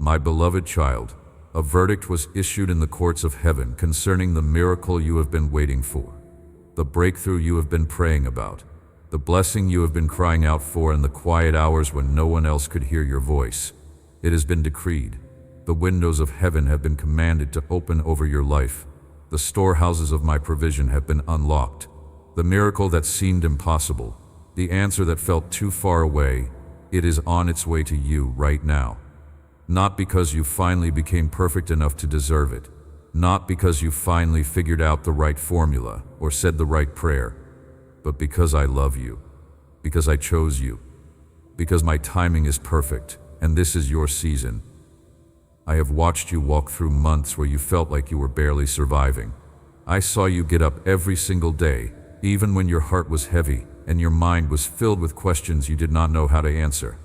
My beloved child, a verdict was issued in the courts of heaven concerning the miracle you have been waiting for, the breakthrough you have been praying about, the blessing you have been crying out for in the quiet hours when no one else could hear your voice. It has been decreed. The windows of heaven have been commanded to open over your life. The storehouses of my provision have been unlocked. The miracle that seemed impossible, the answer that felt too far away, it is on its way to you right now. Not because you finally became perfect enough to deserve it, not because you finally figured out the right formula or said the right prayer, but because I love you, because I chose you, because my timing is perfect, and this is your season. I have watched you walk through months where you felt like you were barely surviving. I saw you get up every single day, even when your heart was heavy and your mind was filled with questions you did not know how to answer.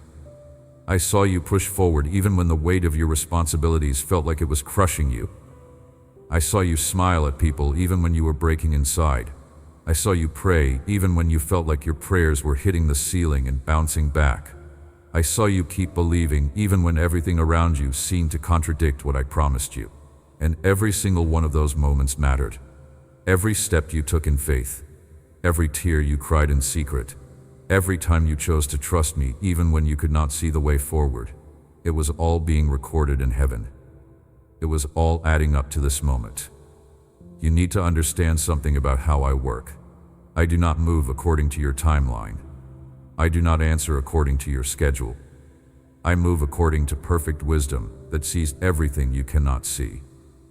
I saw you push forward even when the weight of your responsibilities felt like it was crushing you. I saw you smile at people even when you were breaking inside. I saw you pray even when you felt like your prayers were hitting the ceiling and bouncing back. I saw you keep believing even when everything around you seemed to contradict what I promised you. And every single one of those moments mattered. Every step you took in faith, every tear you cried in secret, every time you chose to trust me even when you could not see the way forward, it was all being recorded in heaven. It was all adding up to this moment. You need to understand something about how I work. I do not move according to your timeline. I do not answer according to your schedule. I move according to perfect wisdom that sees everything you cannot see.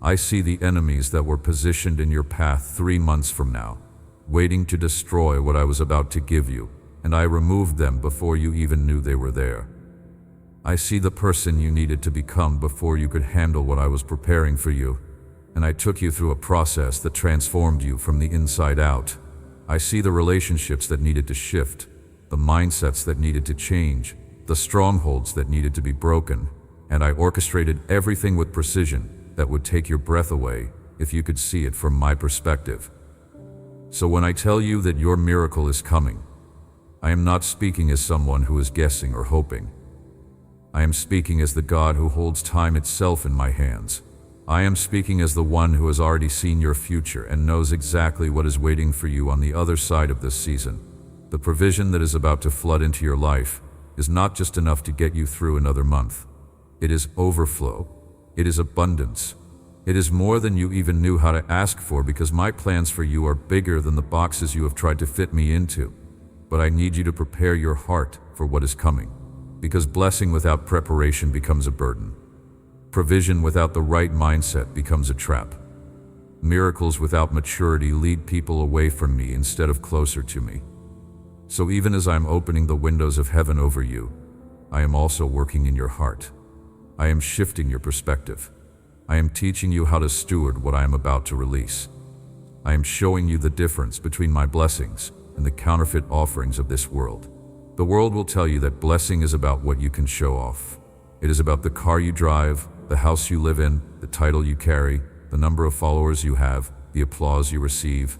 I see the enemies that were positioned in your path 3 months from now, waiting to destroy what I was about to give you, and I removed them before you even knew they were there. I see the person you needed to become before you could handle what I was preparing for you, and I took you through a process that transformed you from the inside out. I see the relationships that needed to shift, the mindsets that needed to change, the strongholds that needed to be broken, and I orchestrated everything with precision that would take your breath away if you could see it from my perspective. So when I tell you that your miracle is coming, I am not speaking as someone who is guessing or hoping. I am speaking as the God who holds time itself in my hands. I am speaking as the one who has already seen your future and knows exactly what is waiting for you on the other side of this season. The provision that is about to flood into your life is not just enough to get you through another month. It is overflow. It is abundance. It is more than you even knew how to ask for, because my plans for you are bigger than the boxes you have tried to fit me into. But I need you to prepare your heart for what is coming, because blessing without preparation becomes a burden. Provision without the right mindset becomes a trap. Miracles without maturity lead people away from me instead of closer to me. So even as I am opening the windows of heaven over you, I am also working in your heart. I am shifting your perspective. I am teaching you how to steward what I am about to release. I am showing you the difference between my blessings and the counterfeit offerings of this world. The world will tell you that blessing is about what you can show off. It is about the car you drive, the house you live in, the title you carry, the number of followers you have, the applause you receive.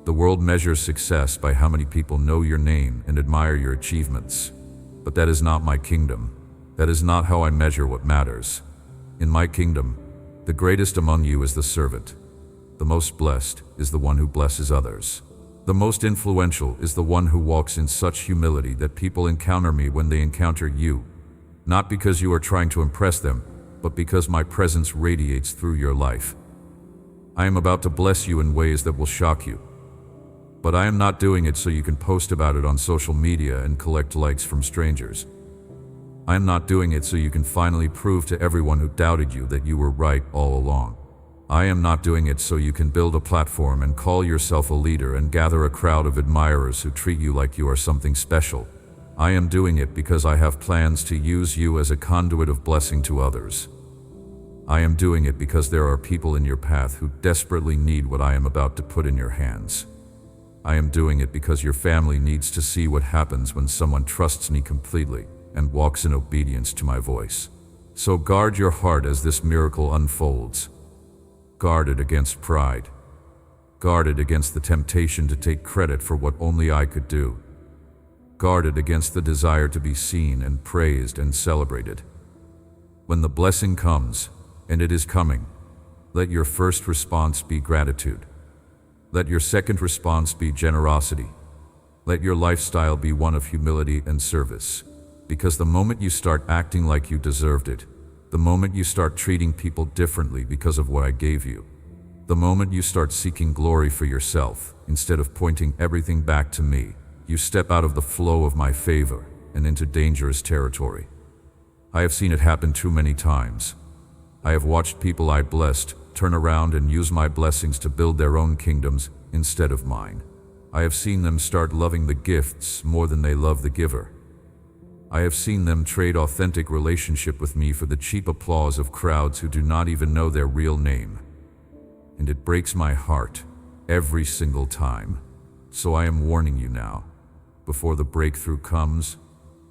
The world measures success by how many people know your name and admire your achievements. But that is not my kingdom. That is not how I measure what matters. In my kingdom, the greatest among you is the servant. The most blessed is the one who blesses others. The most influential is the one who walks in such humility that people encounter me when they encounter you, not because you are trying to impress them, but because my presence radiates through your life. I am about to bless you in ways that will shock you. But I am not doing it so you can post about it on social media and collect likes from strangers. I am not doing it so you can finally prove to everyone who doubted you that you were right all along. I am not doing it so you can build a platform and call yourself a leader and gather a crowd of admirers who treat you like you are something special. I am doing it because I have plans to use you as a conduit of blessing to others. I am doing it because there are people in your path who desperately need what I am about to put in your hands. I am doing it because your family needs to see what happens when someone trusts me completely and walks in obedience to my voice. So guard your heart as this miracle unfolds. Guard it against pride. Guard it against the temptation to take credit for what only I could do. Guard it against the desire to be seen and praised and celebrated. When the blessing comes, and it is coming, let your first response be gratitude. Let your second response be generosity. Let your lifestyle be one of humility and service. Because the moment you start acting like you deserved it, the moment you start treating people differently because of what I gave you, the moment you start seeking glory for yourself instead of pointing everything back to me, you step out of the flow of my favor and into dangerous territory. I have seen it happen too many times. I have watched people I blessed turn around and use my blessings to build their own kingdoms instead of mine. I have seen them start loving the gifts more than they love the giver. I have seen them trade authentic relationship with me for the cheap applause of crowds who do not even know their real name. And it breaks my heart every single time. So I am warning you now, before the breakthrough comes,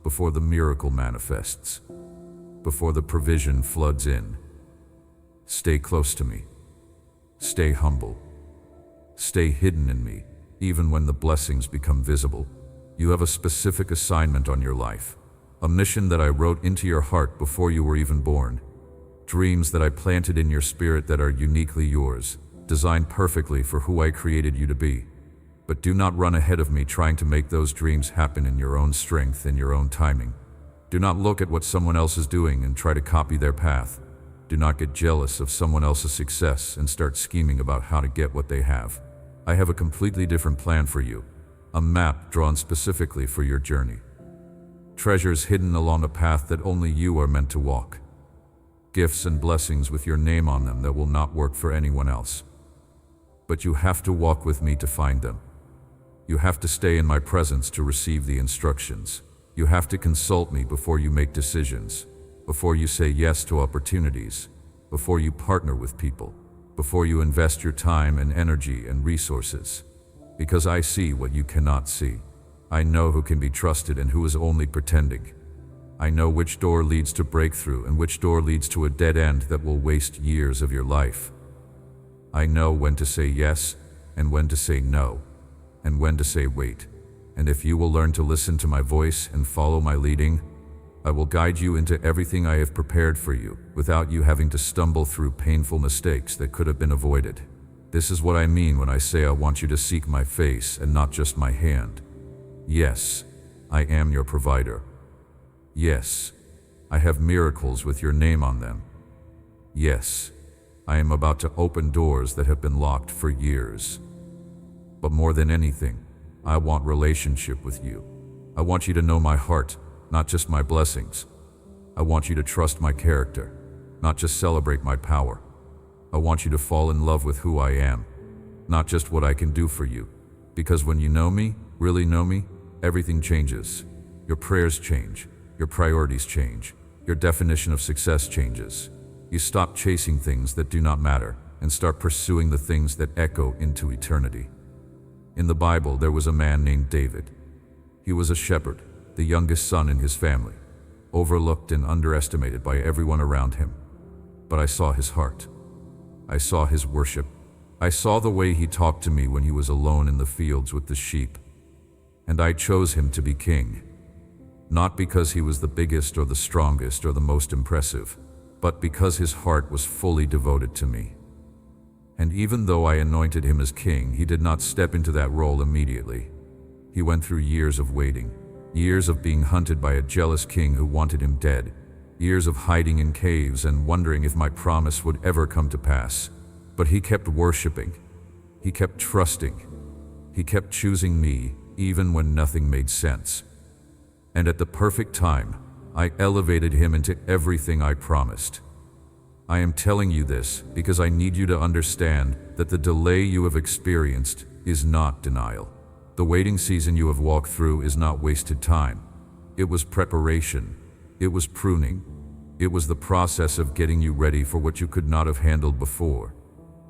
before the miracle manifests, before the provision floods in. Stay close to me. Stay humble. Stay hidden in me, even when the blessings become visible. You have a specific assignment on your life, a mission that I wrote into your heart before you were even born, dreams that I planted in your spirit that are uniquely yours, designed perfectly for who I created you to be. But do not run ahead of me trying to make those dreams happen in your own strength and your own timing. Do not look at what someone else is doing and try to copy their path. Do not get jealous of someone else's success and start scheming about how to get what they have. I have a completely different plan for you, a map drawn specifically for your journey. Treasures hidden along a path that only you are meant to walk. Gifts and blessings with your name on them that will not work for anyone else. But you have to walk with me to find them. You have to stay in my presence to receive the instructions. You have to consult me before you make decisions, before you say yes to opportunities, before you partner with people, before you invest your time and energy and resources. Because I see what you cannot see. I know who can be trusted and who is only pretending. I know which door leads to breakthrough and which door leads to a dead end that will waste years of your life. I know when to say yes and when to say no, and when to say wait. And if you will learn to listen to my voice and follow my leading, I will guide you into everything I have prepared for you without you having to stumble through painful mistakes that could have been avoided. This is what I mean when I say I want you to seek my face and not just my hand. Yes, I am your provider. Yes, I have miracles with your name on them. Yes, I am about to open doors that have been locked for years. But more than anything, I want relationship with you. I want you to know my heart, not just my blessings. I want you to trust my character, not just celebrate my power. I want you to fall in love with who I am, not just what I can do for you. Because when you know me, really know me, everything changes. Your prayers change, your priorities change, your definition of success changes. You stop chasing things that do not matter and start pursuing the things that echo into eternity. In the Bible, there was a man named David. He was a shepherd, the youngest son in his family, overlooked and underestimated by everyone around him. But I saw his heart. I saw his worship. I saw the way he talked to me when he was alone in the fields with the sheep. And I chose him to be king. Not because he was the biggest or the strongest or the most impressive, but because his heart was fully devoted to me. And even though I anointed him as king, he did not step into that role immediately. He went through years of waiting, years of being hunted by a jealous king who wanted him dead, years of hiding in caves and wondering if my promise would ever come to pass. But he kept worshiping. He kept trusting. He kept choosing me, even when nothing made sense. And at the perfect time, I elevated him into everything I promised. I am telling you this because I need you to understand that the delay you have experienced is not denial. The waiting season you have walked through is not wasted time. It was preparation. It was pruning. It was the process of getting you ready for what you could not have handled before.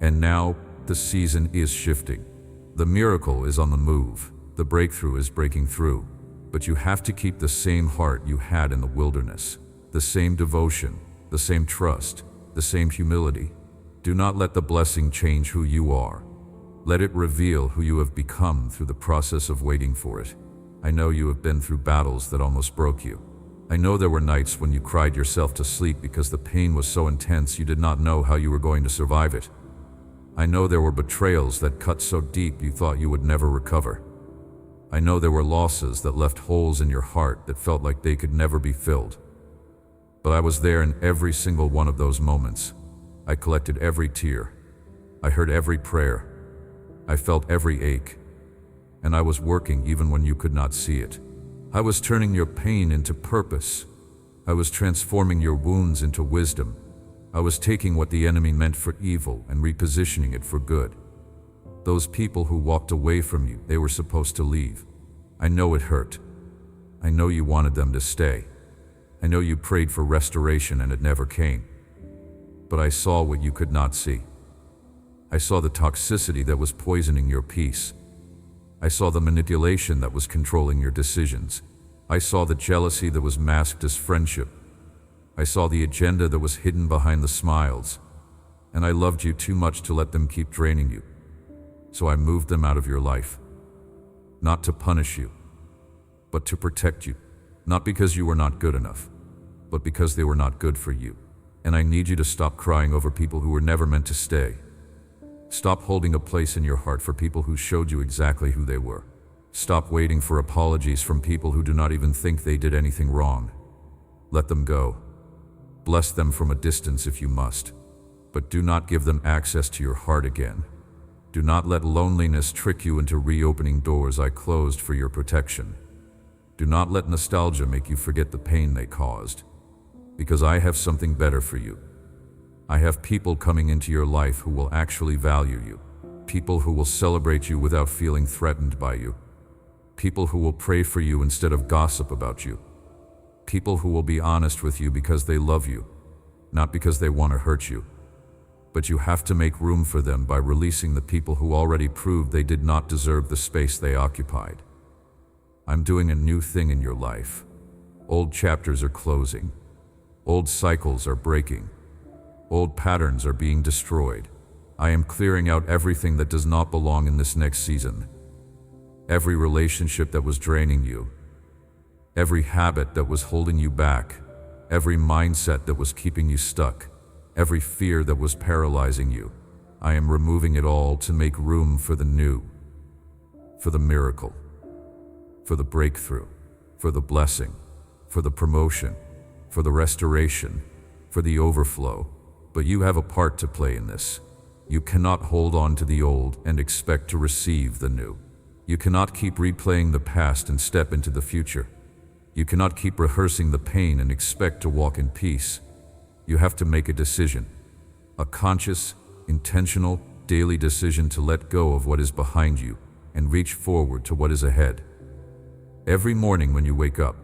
And now, the season is shifting. The miracle is on the move. The breakthrough is breaking through. But you have to keep the same heart you had in the wilderness, the same devotion, the same trust, the same humility. Do not let the blessing change who you are. Let it reveal who you have become through the process of waiting for it. I know you have been through battles that almost broke you. I know there were nights when you cried yourself to sleep because the pain was so intense you did not know how you were going to survive it. I know there were betrayals that cut so deep you thought you would never recover. I know there were losses that left holes in your heart that felt like they could never be filled. But I was there in every single one of those moments. I collected every tear. I heard every prayer. I felt every ache. And I was working even when you could not see it. I was turning your pain into purpose. I was transforming your wounds into wisdom. I was taking what the enemy meant for evil and repositioning it for good. Those people who walked away from you, they were supposed to leave. I know it hurt. I know you wanted them to stay. I know you prayed for restoration and it never came. But I saw what you could not see. I saw the toxicity that was poisoning your peace. I saw the manipulation that was controlling your decisions. I saw the jealousy that was masked as friendship. I saw the agenda that was hidden behind the smiles. And I loved you too much to let them keep draining you. So I moved them out of your life. Not to punish you, but to protect you. Not because you were not good enough, but because they were not good for you. And I need you to stop crying over people who were never meant to stay. Stop holding a place in your heart for people who showed you exactly who they were. Stop waiting for apologies from people who do not even think they did anything wrong. Let them go. Bless them from a distance if you must, but do not give them access to your heart again. Do not let loneliness trick you into reopening doors I closed for your protection. Do not let nostalgia make you forget the pain they caused, because I have something better for you. I have people coming into your life who will actually value you, people who will celebrate you without feeling threatened by you, people who will pray for you instead of gossip about you, people who will be honest with you because they love you, not because they want to hurt you. But you have to make room for them by releasing the people who already proved they did not deserve the space they occupied. I'm doing a new thing in your life. Old chapters are closing. Old cycles are breaking. Old patterns are being destroyed. I am clearing out everything that does not belong in this next season. Every relationship that was draining you. Every habit that was holding you back. Every mindset that was keeping you stuck. Every fear that was paralyzing you. I am removing it all to make room for the new. For the miracle. For the breakthrough. For the blessing. For the promotion. For the restoration. For the overflow. But you have a part to play in this. You cannot hold on to the old and expect to receive the new. You cannot keep replaying the past and step into the future. You cannot keep rehearsing the pain and expect to walk in peace. You have to make a decision. A conscious, intentional, daily decision to let go of what is behind you and reach forward to what is ahead. Every morning when you wake up,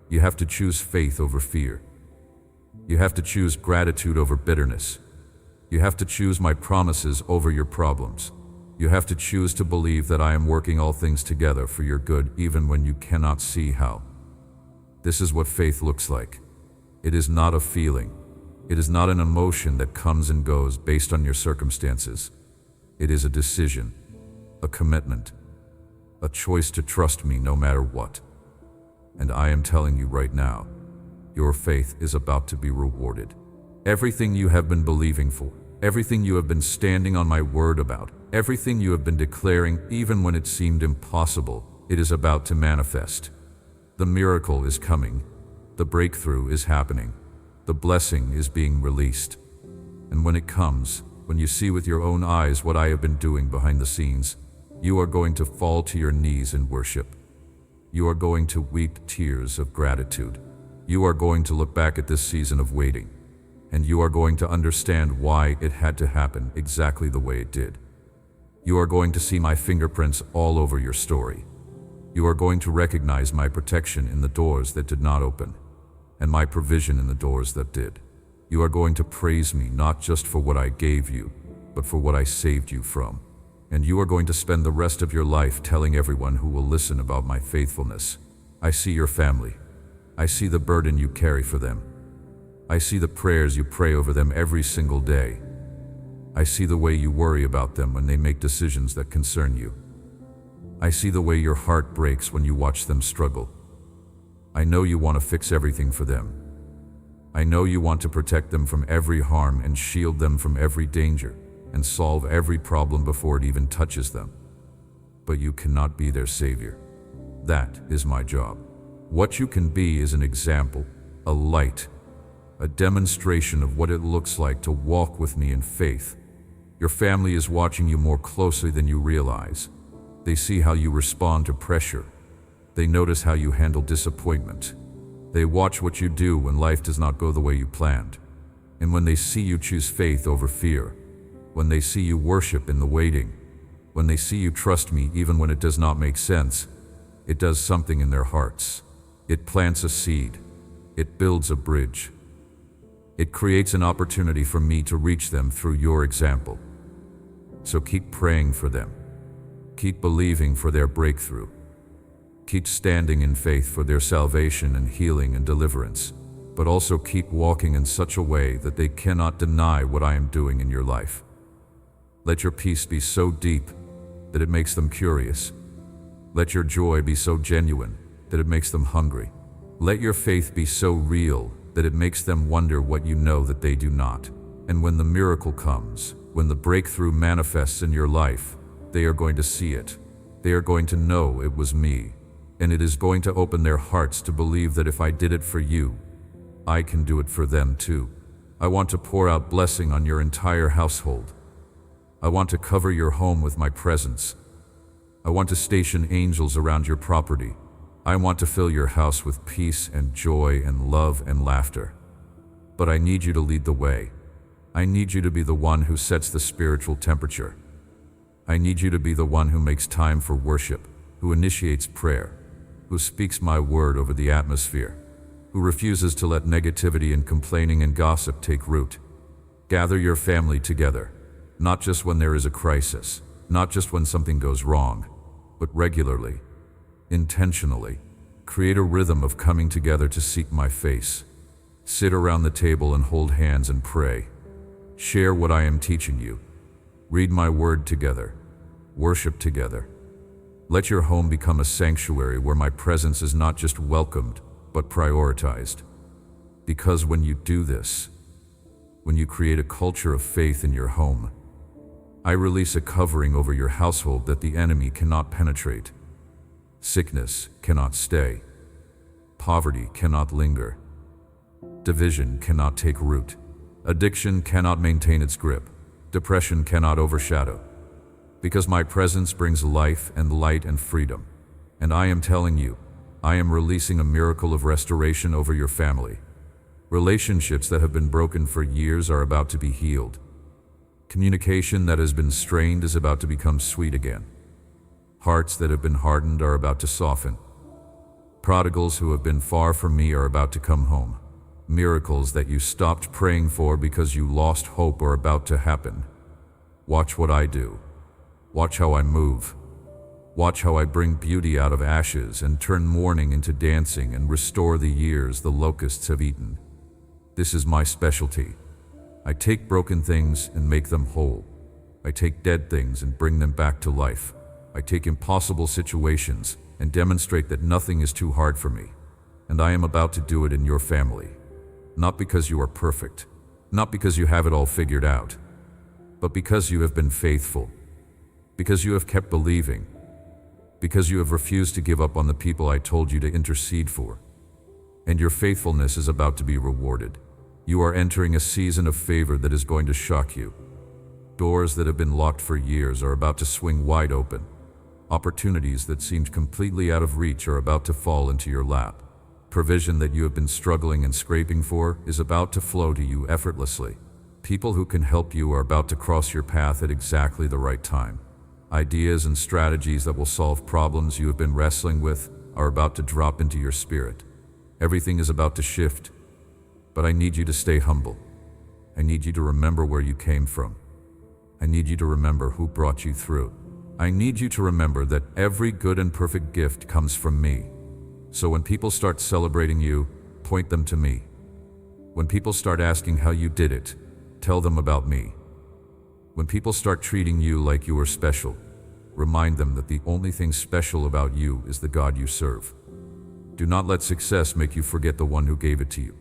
you have to choose faith over fear. You have to choose gratitude over bitterness. You have to choose my promises over your problems. You have to choose to believe that I am working all things together for your good even when you cannot see how. This is what faith looks like. It is not a feeling. It is not an emotion that comes and goes based on your circumstances. It is a decision, a commitment, a choice to trust me no matter what. And I am telling you right now, your faith is about to be rewarded. Everything you have been believing for, everything you have been standing on my word about, everything you have been declaring even when it seemed impossible, it is about to manifest. The miracle is coming. The breakthrough is happening. The blessing is being released. And when it comes, when you see with your own eyes what I have been doing behind the scenes, you are going to fall to your knees in worship. You are going to weep tears of gratitude. You are going to look back at this season of waiting, and you are going to understand why it had to happen exactly the way it did. You are going to see my fingerprints all over your story. You are going to recognize my protection in the doors that did not open, and my provision in the doors that did. You are going to praise me not just for what I gave you, but for what I saved you from. And you are going to spend the rest of your life telling everyone who will listen about my faithfulness. I see your family. I see the burden you carry for them. I see the prayers you pray over them every single day. I see the way you worry about them when they make decisions that concern you. I see the way your heart breaks when you watch them struggle. I know you want to fix everything for them. I know you want to protect them from every harm and shield them from every danger and solve every problem before it even touches them. But you cannot be their savior. That is my job. What you can be is an example, a light, a demonstration of what it looks like to walk with me in faith. Your family is watching you more closely than you realize. They see how you respond to pressure. They notice how you handle disappointment. They watch what you do when life does not go the way you planned. And when they see you choose faith over fear, when they see you worship in the waiting, when they see you trust me even when it does not make sense, it does something in their hearts. It plants a seed. It builds a bridge. It creates an opportunity for me to reach them through your example. So keep praying for them. Keep believing for their breakthrough. Keep standing in faith for their salvation and healing and deliverance, but also keep walking in such a way that they cannot deny what I am doing in your life. Let your peace be so deep that it makes them curious. Let your joy be so genuine that it makes them hungry. Let your faith be so real that it makes them wonder what you know that they do not. And when the miracle comes, when the breakthrough manifests in your life, they are going to see it. They are going to know it was me. And it is going to open their hearts to believe that if I did it for you, I can do it for them too. I want to pour out blessing on your entire household. I want to cover your home with my presence. I want to station angels around your property. I want to fill your house with peace and joy and love and laughter. But I need you to lead the way. I need you to be the one who sets the spiritual temperature. I need you to be the one who makes time for worship, who initiates prayer, who speaks my word over the atmosphere, who refuses to let negativity and complaining and gossip take root. Gather your family together, not just when there is a crisis, not just when something goes wrong, but regularly, intentionally. Create a rhythm of coming together to seek my face. Sit around the table and hold hands and pray. Share what I am teaching you. Read my word together. Worship together. Let your home become a sanctuary where my presence is not just welcomed, but prioritized. Because when you do this, when you create a culture of faith in your home, I release a covering over your household that the enemy cannot penetrate. Sickness cannot stay. Poverty cannot linger. Division cannot take root. Addiction cannot maintain its grip. Depression cannot overshadow. Because my presence brings life and light and freedom. And I am telling you, I am releasing a miracle of restoration over your family. Relationships that have been broken for years are about to be healed. Communication that has been strained is about to become sweet again. Hearts that have been hardened are about to soften. Prodigals who have been far from me are about to come home. Miracles that you stopped praying for because you lost hope are about to happen. Watch what I do. Watch how I move. Watch how I bring beauty out of ashes and turn mourning into dancing and restore the years the locusts have eaten. This is my specialty. I take broken things and make them whole. I take dead things and bring them back to life. I take impossible situations and demonstrate that nothing is too hard for me. And I am about to do it in your family. Not because you are perfect, not because you have it all figured out, but because you have been faithful, because you have kept believing, because you have refused to give up on the people I told you to intercede for. And your faithfulness is about to be rewarded. You are entering a season of favor that is going to shock you. Doors that have been locked for years are about to swing wide open. Opportunities that seemed completely out of reach are about to fall into your lap. Provision that you have been struggling and scraping for is about to flow to you effortlessly. People who can help you are about to cross your path at exactly the right time. Ideas and strategies that will solve problems you have been wrestling with are about to drop into your spirit. Everything is about to shift. But I need you to stay humble. I need you to remember where you came from. I need you to remember who brought you through. I need you to remember that every good and perfect gift comes from me. So when people start celebrating you, point them to me. When people start asking how you did it, tell them about me. When people start treating you like you are special, remind them that the only thing special about you is the God you serve. Do not let success make you forget the one who gave it to you.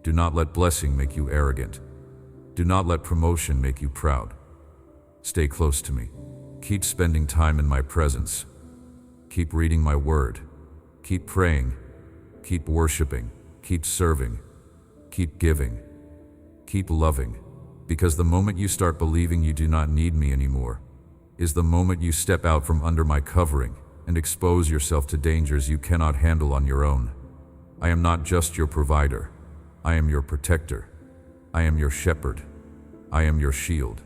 Do not let blessing make you arrogant. Do not let promotion make you proud. Stay close to me. Keep spending time in my presence. Keep reading my word. Keep praying. Keep worshiping. Keep serving. Keep giving. Keep loving. Because the moment you start believing you do not need me anymore is the moment you step out from under my covering and expose yourself to dangers you cannot handle on your own. I am not just your provider. I am your protector. I am your shepherd. I am your shield.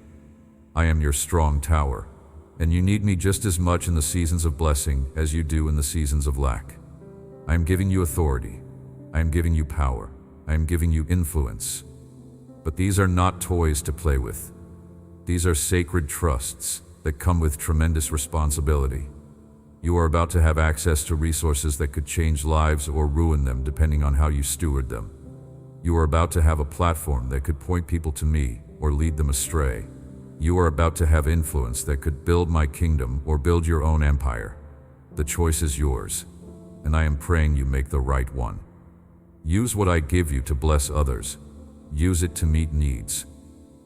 I am your strong tower. And you need me just as much in the seasons of blessing as you do in the seasons of lack. I am giving you authority. I am giving you power. I am giving you influence. But these are not toys to play with. These are sacred trusts that come with tremendous responsibility. You are about to have access to resources that could change lives or ruin them depending on how you steward them. You are about to have a platform that could point people to me or lead them astray. You are about to have influence that could build my kingdom or build your own empire. The choice is yours, and I am praying you make the right one. Use what I give you to bless others. Use it to meet needs.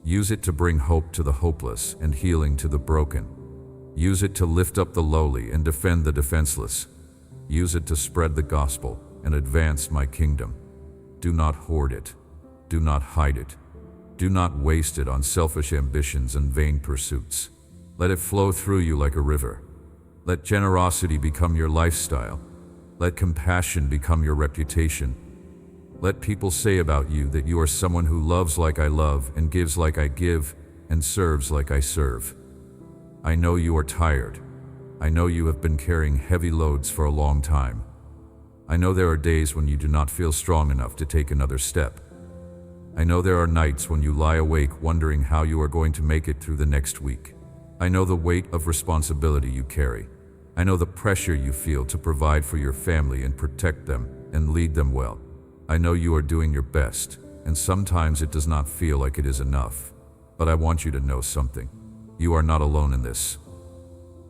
Use it to bring hope to the hopeless and healing to the broken. Use it to lift up the lowly and defend the defenseless. Use it to spread the gospel and advance my kingdom. Do not hoard it. Do not hide it. Do not waste it on selfish ambitions and vain pursuits. Let it flow through you like a river. Let generosity become your lifestyle. Let compassion become your reputation. Let people say about you that you are someone who loves like I love and gives like I give and serves like I serve. I know you are tired. I know you have been carrying heavy loads for a long time. I know there are days when you do not feel strong enough to take another step. I know there are nights when you lie awake wondering how you are going to make it through the next week. I know the weight of responsibility you carry. I know the pressure you feel to provide for your family and protect them and lead them well. I know you are doing your best, and sometimes it does not feel like it is enough. But I want you to know something. You are not alone in this.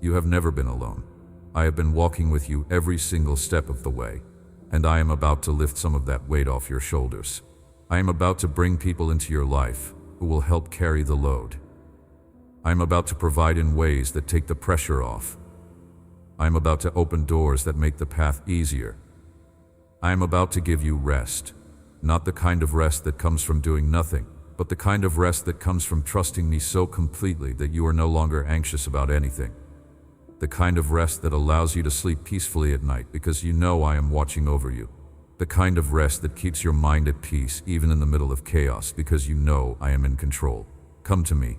You have never been alone. I have been walking with you every single step of the way, and I am about to lift some of that weight off your shoulders. I am about to bring people into your life who will help carry the load. I am about to provide in ways that take the pressure off. I am about to open doors that make the path easier. I am about to give you rest, not the kind of rest that comes from doing nothing, but the kind of rest that comes from trusting me so completely that you are no longer anxious about anything. The kind of rest that allows you to sleep peacefully at night because you know I am watching over you. The kind of rest that keeps your mind at peace even in the middle of chaos because you know I am in control. Come to me.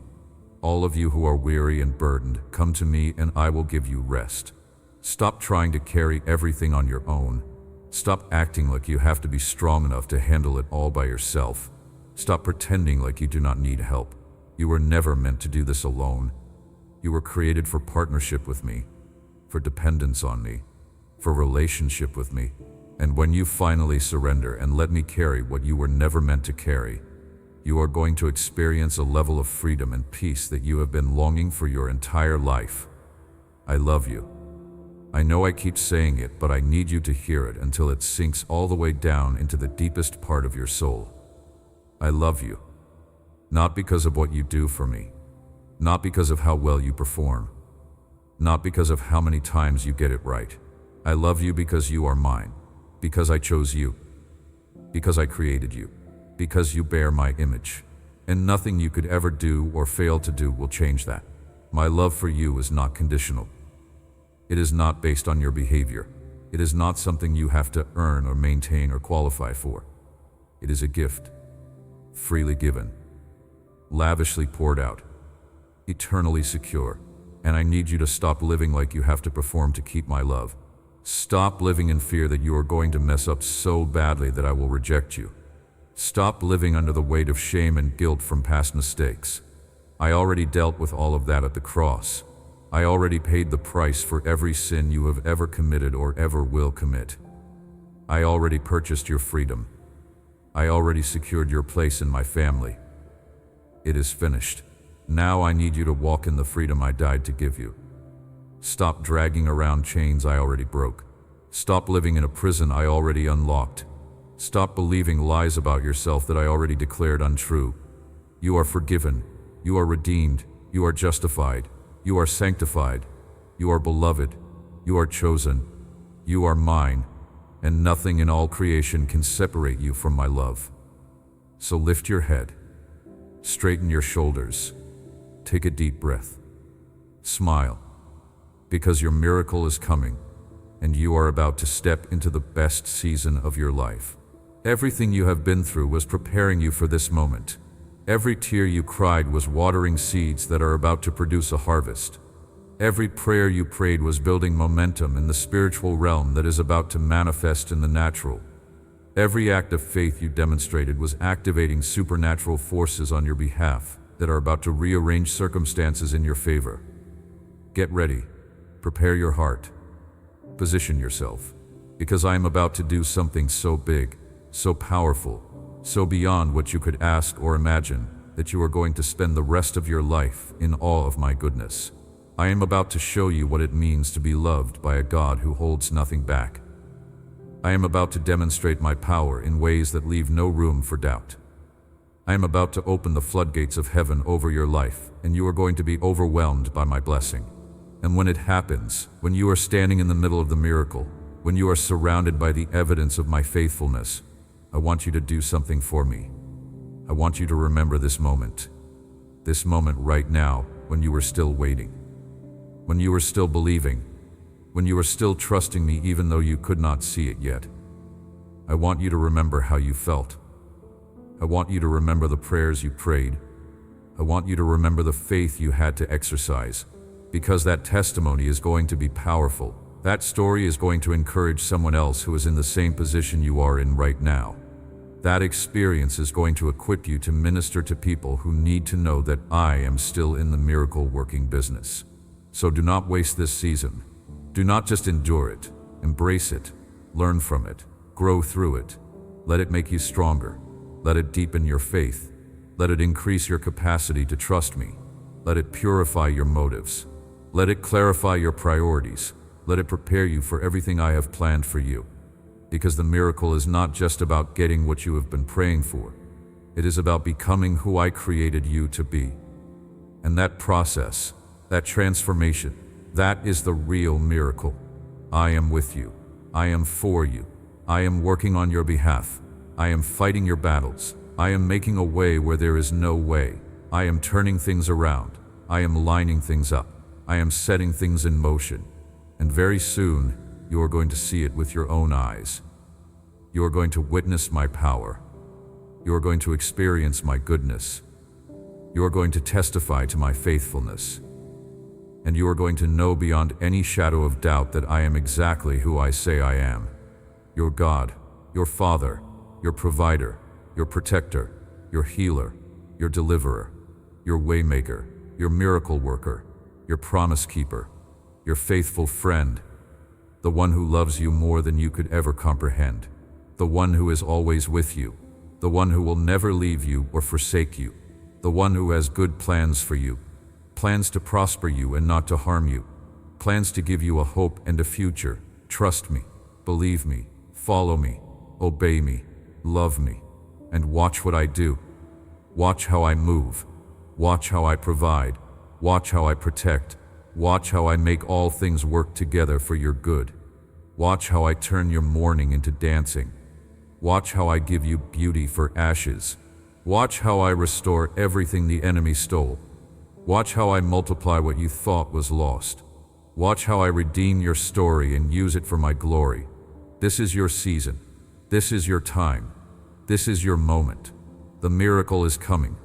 All of you who are weary and burdened, come to me and I will give you rest. Stop trying to carry everything on your own. Stop acting like you have to be strong enough to handle it all by yourself. Stop pretending like you do not need help. You were never meant to do this alone. You were created for partnership with me, for dependence on me, for relationship with me. And when you finally surrender and let me carry what you were never meant to carry, you are going to experience a level of freedom and peace that you have been longing for your entire life. I love you. I know I keep saying it, but I need you to hear it until it sinks all the way down into the deepest part of your soul. I love you. Not because of what you do for me. Not because of how well you perform. Not because of how many times you get it right. I love you because you are mine. Because I chose you. Because I created you. Because you bear my image. And nothing you could ever do or fail to do will change that. My love for you is not conditional. It is not based on your behavior. It is not something you have to earn or maintain or qualify for. It is a gift, freely given, lavishly poured out, eternally secure. And I need you to stop living like you have to perform to keep my love. Stop living in fear that you are going to mess up so badly that I will reject you. Stop living under the weight of shame and guilt from past mistakes. I already dealt with all of that at the cross. I already paid the price for every sin you have ever committed or ever will commit. I already purchased your freedom. I already secured your place in my family. It is finished. Now I need you to walk in the freedom I died to give you. Stop dragging around chains I already broke. Stop living in a prison I already unlocked. Stop believing lies about yourself that I already declared untrue. You are forgiven. You are redeemed. You are justified. You are sanctified. You are beloved. You are chosen. You are mine, and nothing in all creation can separate you from my love. So lift your head. Straighten your shoulders. Take a deep breath. Smile, because your miracle is coming, and you are about to step into the best season of your life. Everything you have been through was preparing you for this moment. Every tear you cried was watering seeds that are about to produce a harvest. Every prayer you prayed was building momentum in the spiritual realm that is about to manifest in the natural. Every act of faith you demonstrated was activating supernatural forces on your behalf that are about to rearrange circumstances in your favor. Get ready. Prepare your heart. Position yourself, because I am about to do something so big, so powerful, so beyond what you could ask or imagine, that you are going to spend the rest of your life in awe of my goodness. I am about to show you what it means to be loved by a God who holds nothing back. I am about to demonstrate my power in ways that leave no room for doubt. I am about to open the floodgates of heaven over your life, and you are going to be overwhelmed by my blessing. And when it happens, when you are standing in the middle of the miracle, when you are surrounded by the evidence of my faithfulness, I want you to do something for me. I want you to remember this moment right now, when you were still waiting, when you were still believing, when you were still trusting me even though you could not see it yet. I want you to remember how you felt. I want you to remember the prayers you prayed. I want you to remember the faith you had to exercise, because that testimony is going to be powerful. That story is going to encourage someone else who is in the same position you are in right now. That experience is going to equip you to minister to people who need to know that I am still in the miracle-working business. So do not waste this season. Do not just endure it. Embrace it. Learn from it. Grow through it. Let it make you stronger. Let it deepen your faith. Let it increase your capacity to trust me. Let it purify your motives. Let it clarify your priorities. Let it prepare you for everything I have planned for you. Because the miracle is not just about getting what you have been praying for. It is about becoming who I created you to be. And that process, that transformation, that is the real miracle. I am with you. I am for you. I am working on your behalf. I am fighting your battles. I am making a way where there is no way. I am turning things around. I am lining things up. I am setting things in motion. And very soon, you are going to see it with your own eyes. You are going to witness my power. You are going to experience my goodness. You are going to testify to my faithfulness. And you are going to know beyond any shadow of doubt that I am exactly who I say I am. Your God, your Father, your provider, your protector, your healer, your deliverer, your waymaker, your miracle worker, your promise keeper, your faithful friend, the one who loves you more than you could ever comprehend, the one who is always with you, the one who will never leave you or forsake you, the one who has good plans for you, plans to prosper you and not to harm you, plans to give you a hope and a future. Trust me, believe me, follow me, obey me, love me, and watch what I do. Watch how I move. Watch how I provide. Watch how I protect. Watch how I make all things work together for your good. Watch how I turn your mourning into dancing. Watch how I give you beauty for ashes. Watch how I restore everything the enemy stole. Watch how I multiply what you thought was lost. Watch how I redeem your story and use it for my glory. This is your season. This is your time. This is your moment. The miracle is coming.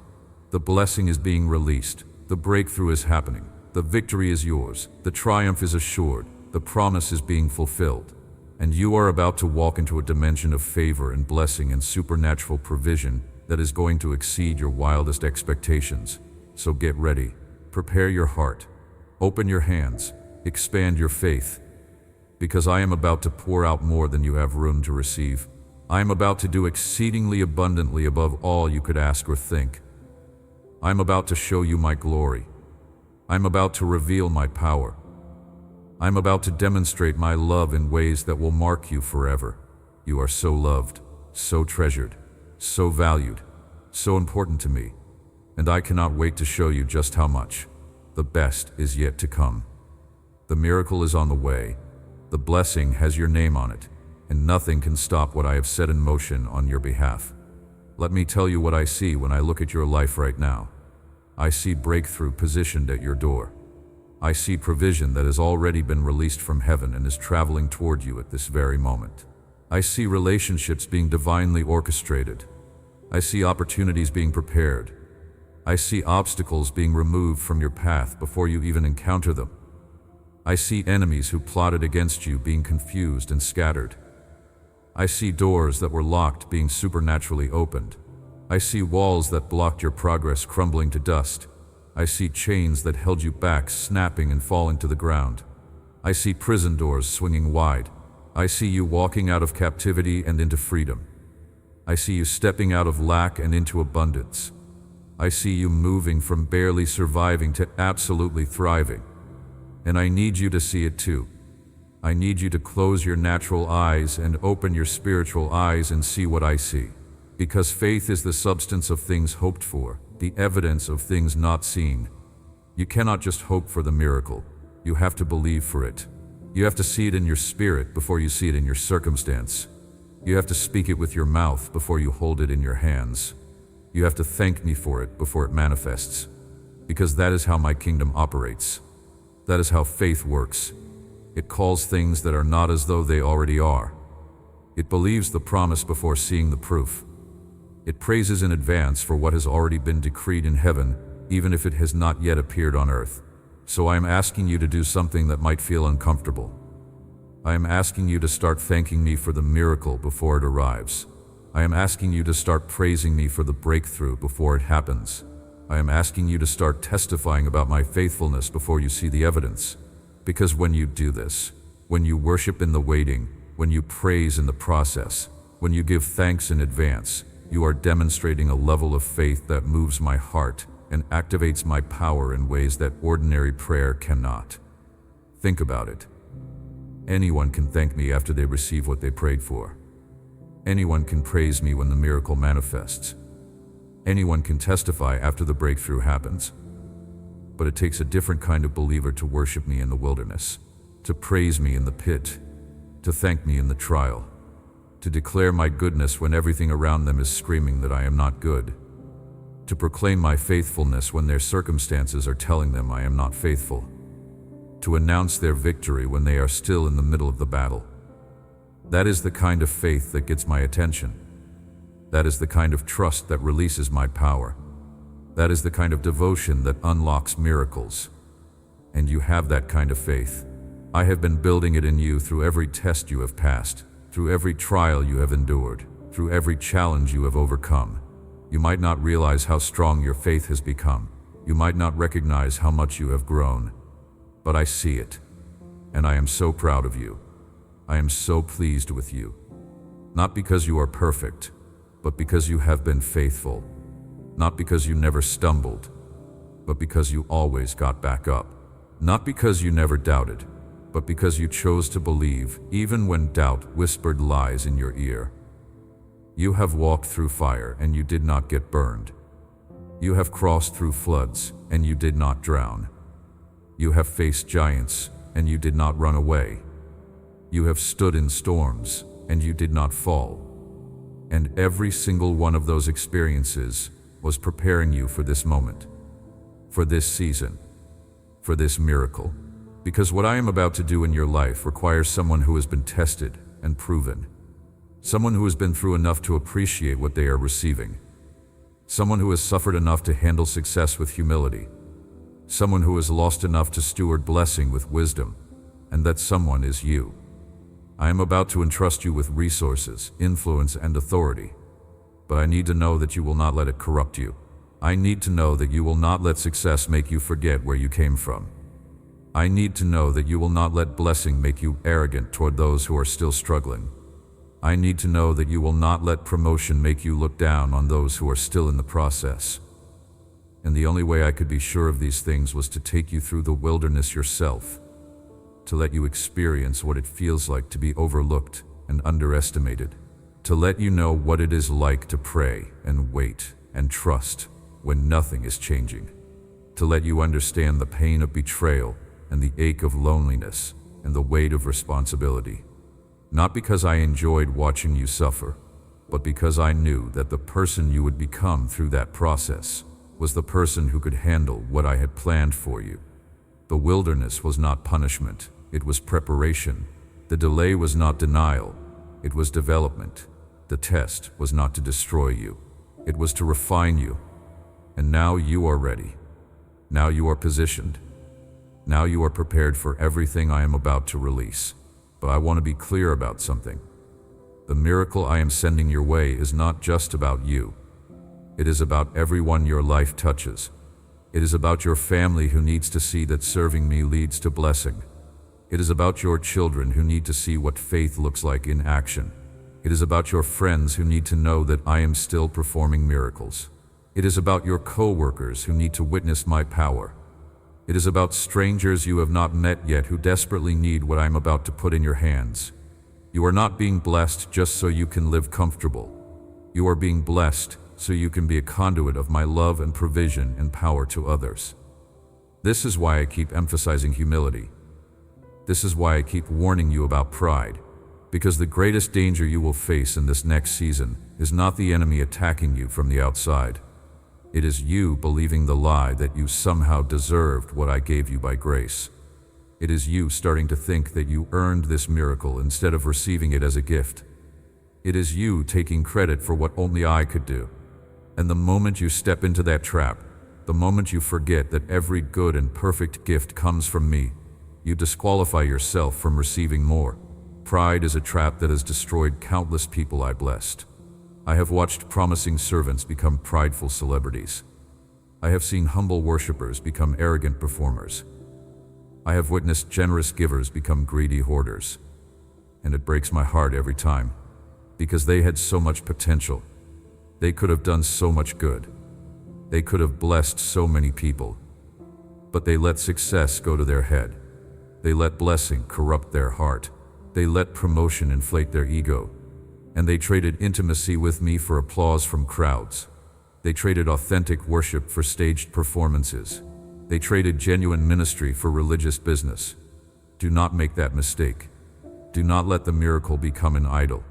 The blessing is being released. The breakthrough is happening. The victory is yours. The triumph is assured. The promise is being fulfilled. And you are about to walk into a dimension of favor and blessing and supernatural provision that is going to exceed your wildest expectations. So get ready. Prepare your heart. Open your hands. Expand your faith. Because I am about to pour out more than you have room to receive. I am about to do exceedingly abundantly above all you could ask or think. I am about to show you my glory. I am about to reveal my power. I'm about to demonstrate my love in ways that will mark you forever. You are so loved, so treasured, so valued, so important to me, and I cannot wait to show you just how much. The best is yet to come. The miracle is on the way. The blessing has your name on it, and nothing can stop what I have set in motion on your behalf. Let me tell you what I see when I look at your life right now. I see breakthrough positioned at your door. I see provision that has already been released from heaven and is traveling toward you at this very moment. I see relationships being divinely orchestrated. I see opportunities being prepared. I see obstacles being removed from your path before you even encounter them. I see enemies who plotted against you being confused and scattered. I see doors that were locked being supernaturally opened. I see walls that blocked your progress crumbling to dust. I see chains that held you back snapping and falling to the ground. I see prison doors swinging wide. I see you walking out of captivity and into freedom. I see you stepping out of lack and into abundance. I see you moving from barely surviving to absolutely thriving. And I need you to see it too. I need you to close your natural eyes and open your spiritual eyes and see what I see. Because faith is the substance of things hoped for, the evidence of things not seen. You cannot just hope for the miracle. You have to believe for it. You have to see it in your spirit before you see it in your circumstance. You have to speak it with your mouth before you hold it in your hands. You have to thank me for it before it manifests. Because that is how my kingdom operates. That is how faith works. It calls things that are not as though they already are. It believes the promise before seeing the proof. It praises in advance for what has already been decreed in heaven, even if it has not yet appeared on earth. So I am asking you to do something that might feel uncomfortable. I am asking you to start thanking me for the miracle before it arrives. I am asking you to start praising me for the breakthrough before it happens. I am asking you to start testifying about my faithfulness before you see the evidence. Because when you do this, when you worship in the waiting, when you praise in the process, when you give thanks in advance, you are demonstrating a level of faith that moves my heart and activates my power in ways that ordinary prayer cannot. Think about it. Anyone can thank me after they receive what they prayed for. Anyone can praise me when the miracle manifests. Anyone can testify after the breakthrough happens. But it takes a different kind of believer to worship me in the wilderness, to praise me in the pit, to thank me in the trial, to declare my goodness when everything around them is screaming that I am not good, to proclaim my faithfulness when their circumstances are telling them I am not faithful, to announce their victory when they are still in the middle of the battle. That is the kind of faith that gets my attention. That is the kind of trust that releases my power. That is the kind of devotion that unlocks miracles. And you have that kind of faith. I have been building it in you through every test you have passed, through every trial you have endured, through every challenge you have overcome. You might not realize how strong your faith has become. You might not recognize how much you have grown. But I see it, and I am so proud of you. I am so pleased with you. Not because you are perfect, but because you have been faithful. Not because you never stumbled, but because you always got back up. Not because you never doubted, but because you chose to believe even when doubt whispered lies in your ear. You have walked through fire and you did not get burned. You have crossed through floods and you did not drown. You have faced giants and you did not run away. You have stood in storms and you did not fall. And every single one of those experiences was preparing you for this moment, for this season, for this miracle. Because what I am about to do in your life requires someone who has been tested and proven. Someone who has been through enough to appreciate what they are receiving. Someone who has suffered enough to handle success with humility. Someone who has lost enough to steward blessing with wisdom. And that someone is you. I am about to entrust you with resources, influence, and authority. But I need to know that you will not let it corrupt you. I need to know that you will not let success make you forget where you came from. I need to know that you will not let blessing make you arrogant toward those who are still struggling. I need to know that you will not let promotion make you look down on those who are still in the process. And the only way I could be sure of these things was to take you through the wilderness yourself. to let you experience what it feels like to be overlooked and underestimated, to let you know what it is like to pray and wait and trust when nothing is changing, to let you understand the pain of betrayal and the ache of loneliness and the weight of responsibility. Not because I enjoyed watching you suffer, but because I knew that the person you would become through that process was the person who could handle what I had planned for you. The wilderness was not punishment, it was preparation. The delay was not denial, it was development. The test was not to destroy you, it was to refine you. And now you are ready. Now you are positioned. Now you are prepared for everything I am about to release. But I want to be clear about something. The miracle I am sending your way is not just about you. It is about everyone your life touches. It is about your family who needs to see that serving me leads to blessing. It is about your children who need to see what faith looks like in action. It is about your friends who need to know that I am still performing miracles. It is about your co-workers who need to witness my power. It is about strangers you have not met yet who desperately need what I am about to put in your hands. You are not being blessed just so you can live comfortable. You are being blessed so you can be a conduit of my love and provision and power to others. This is why I keep emphasizing humility. This is why I keep warning you about pride. Because the greatest danger you will face in this next season is not the enemy attacking you from the outside. It is you believing the lie that you somehow deserved what I gave you by grace. It is you starting to think that you earned this miracle instead of receiving it as a gift. It is you taking credit for what only I could do. And the moment you step into that trap, the moment you forget that every good and perfect gift comes from me, you disqualify yourself from receiving more. Pride is a trap that has destroyed countless people I blessed. I have watched promising servants become prideful celebrities. I have seen humble worshipers become arrogant performers. I have witnessed generous givers become greedy hoarders. And it breaks my heart every time, because they had so much potential. They could have done so much good. They could have blessed so many people. But they let success go to their head. They let blessing corrupt their heart. They let promotion inflate their ego. And they traded intimacy with me for applause from crowds. They traded authentic worship for staged performances. They traded genuine ministry for religious business. Do not make that mistake. Do not let the miracle become an idol.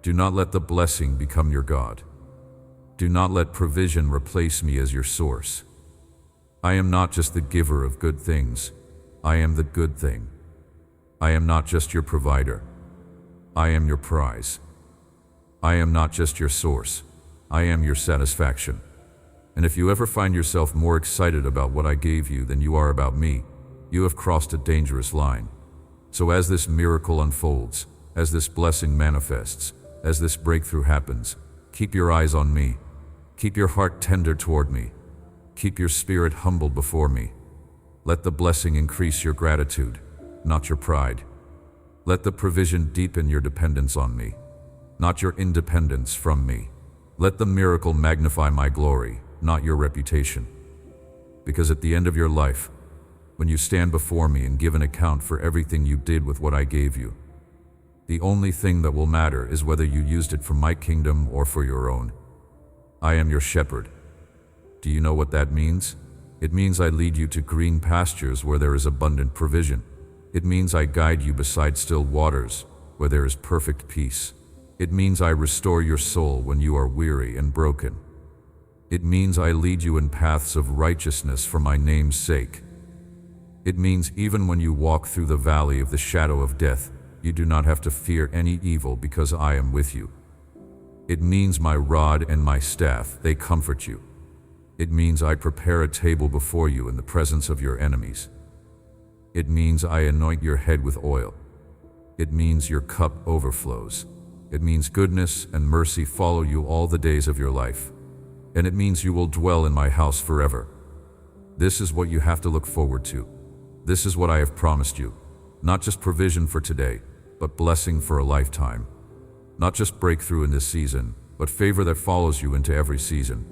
Do not let the blessing become your God. Do not let provision replace me as your source. I am not just the giver of good things. I am the good thing. I am not just your provider. I am your prize. I am not just your source. I am your satisfaction. And if you ever find yourself more excited about what I gave you than you are about me, you have crossed a dangerous line. So as this miracle unfolds, as this blessing manifests, as this breakthrough happens, keep your eyes on me. Keep your heart tender toward me. Keep your spirit humble before me. Let the blessing increase your gratitude, not your pride. Let the provision deepen your dependence on me, not your independence from me. Let the miracle magnify my glory, not your reputation. Because at the end of your life, when you stand before me and give an account for everything you did with what I gave you, the only thing that will matter is whether you used it for my kingdom or for your own. I am your shepherd. Do you know what that means? It means I lead you to green pastures where there is abundant provision. It means I guide you beside still waters where there is perfect peace. It means I restore your soul when you are weary and broken. It means I lead you in paths of righteousness for my name's sake. It means even when you walk through the valley of the shadow of death, you do not have to fear any evil because I am with you. It means my rod and my staff, they comfort you. It means I prepare a table before you in the presence of your enemies. It means I anoint your head with oil. It means your cup overflows. It means goodness and mercy follow you all the days of your life. And it means you will dwell in my house forever. This is what you have to look forward to. This is what I have promised you. Not just provision for today, but blessing for a lifetime. Not just breakthrough in this season, but favor that follows you into every season.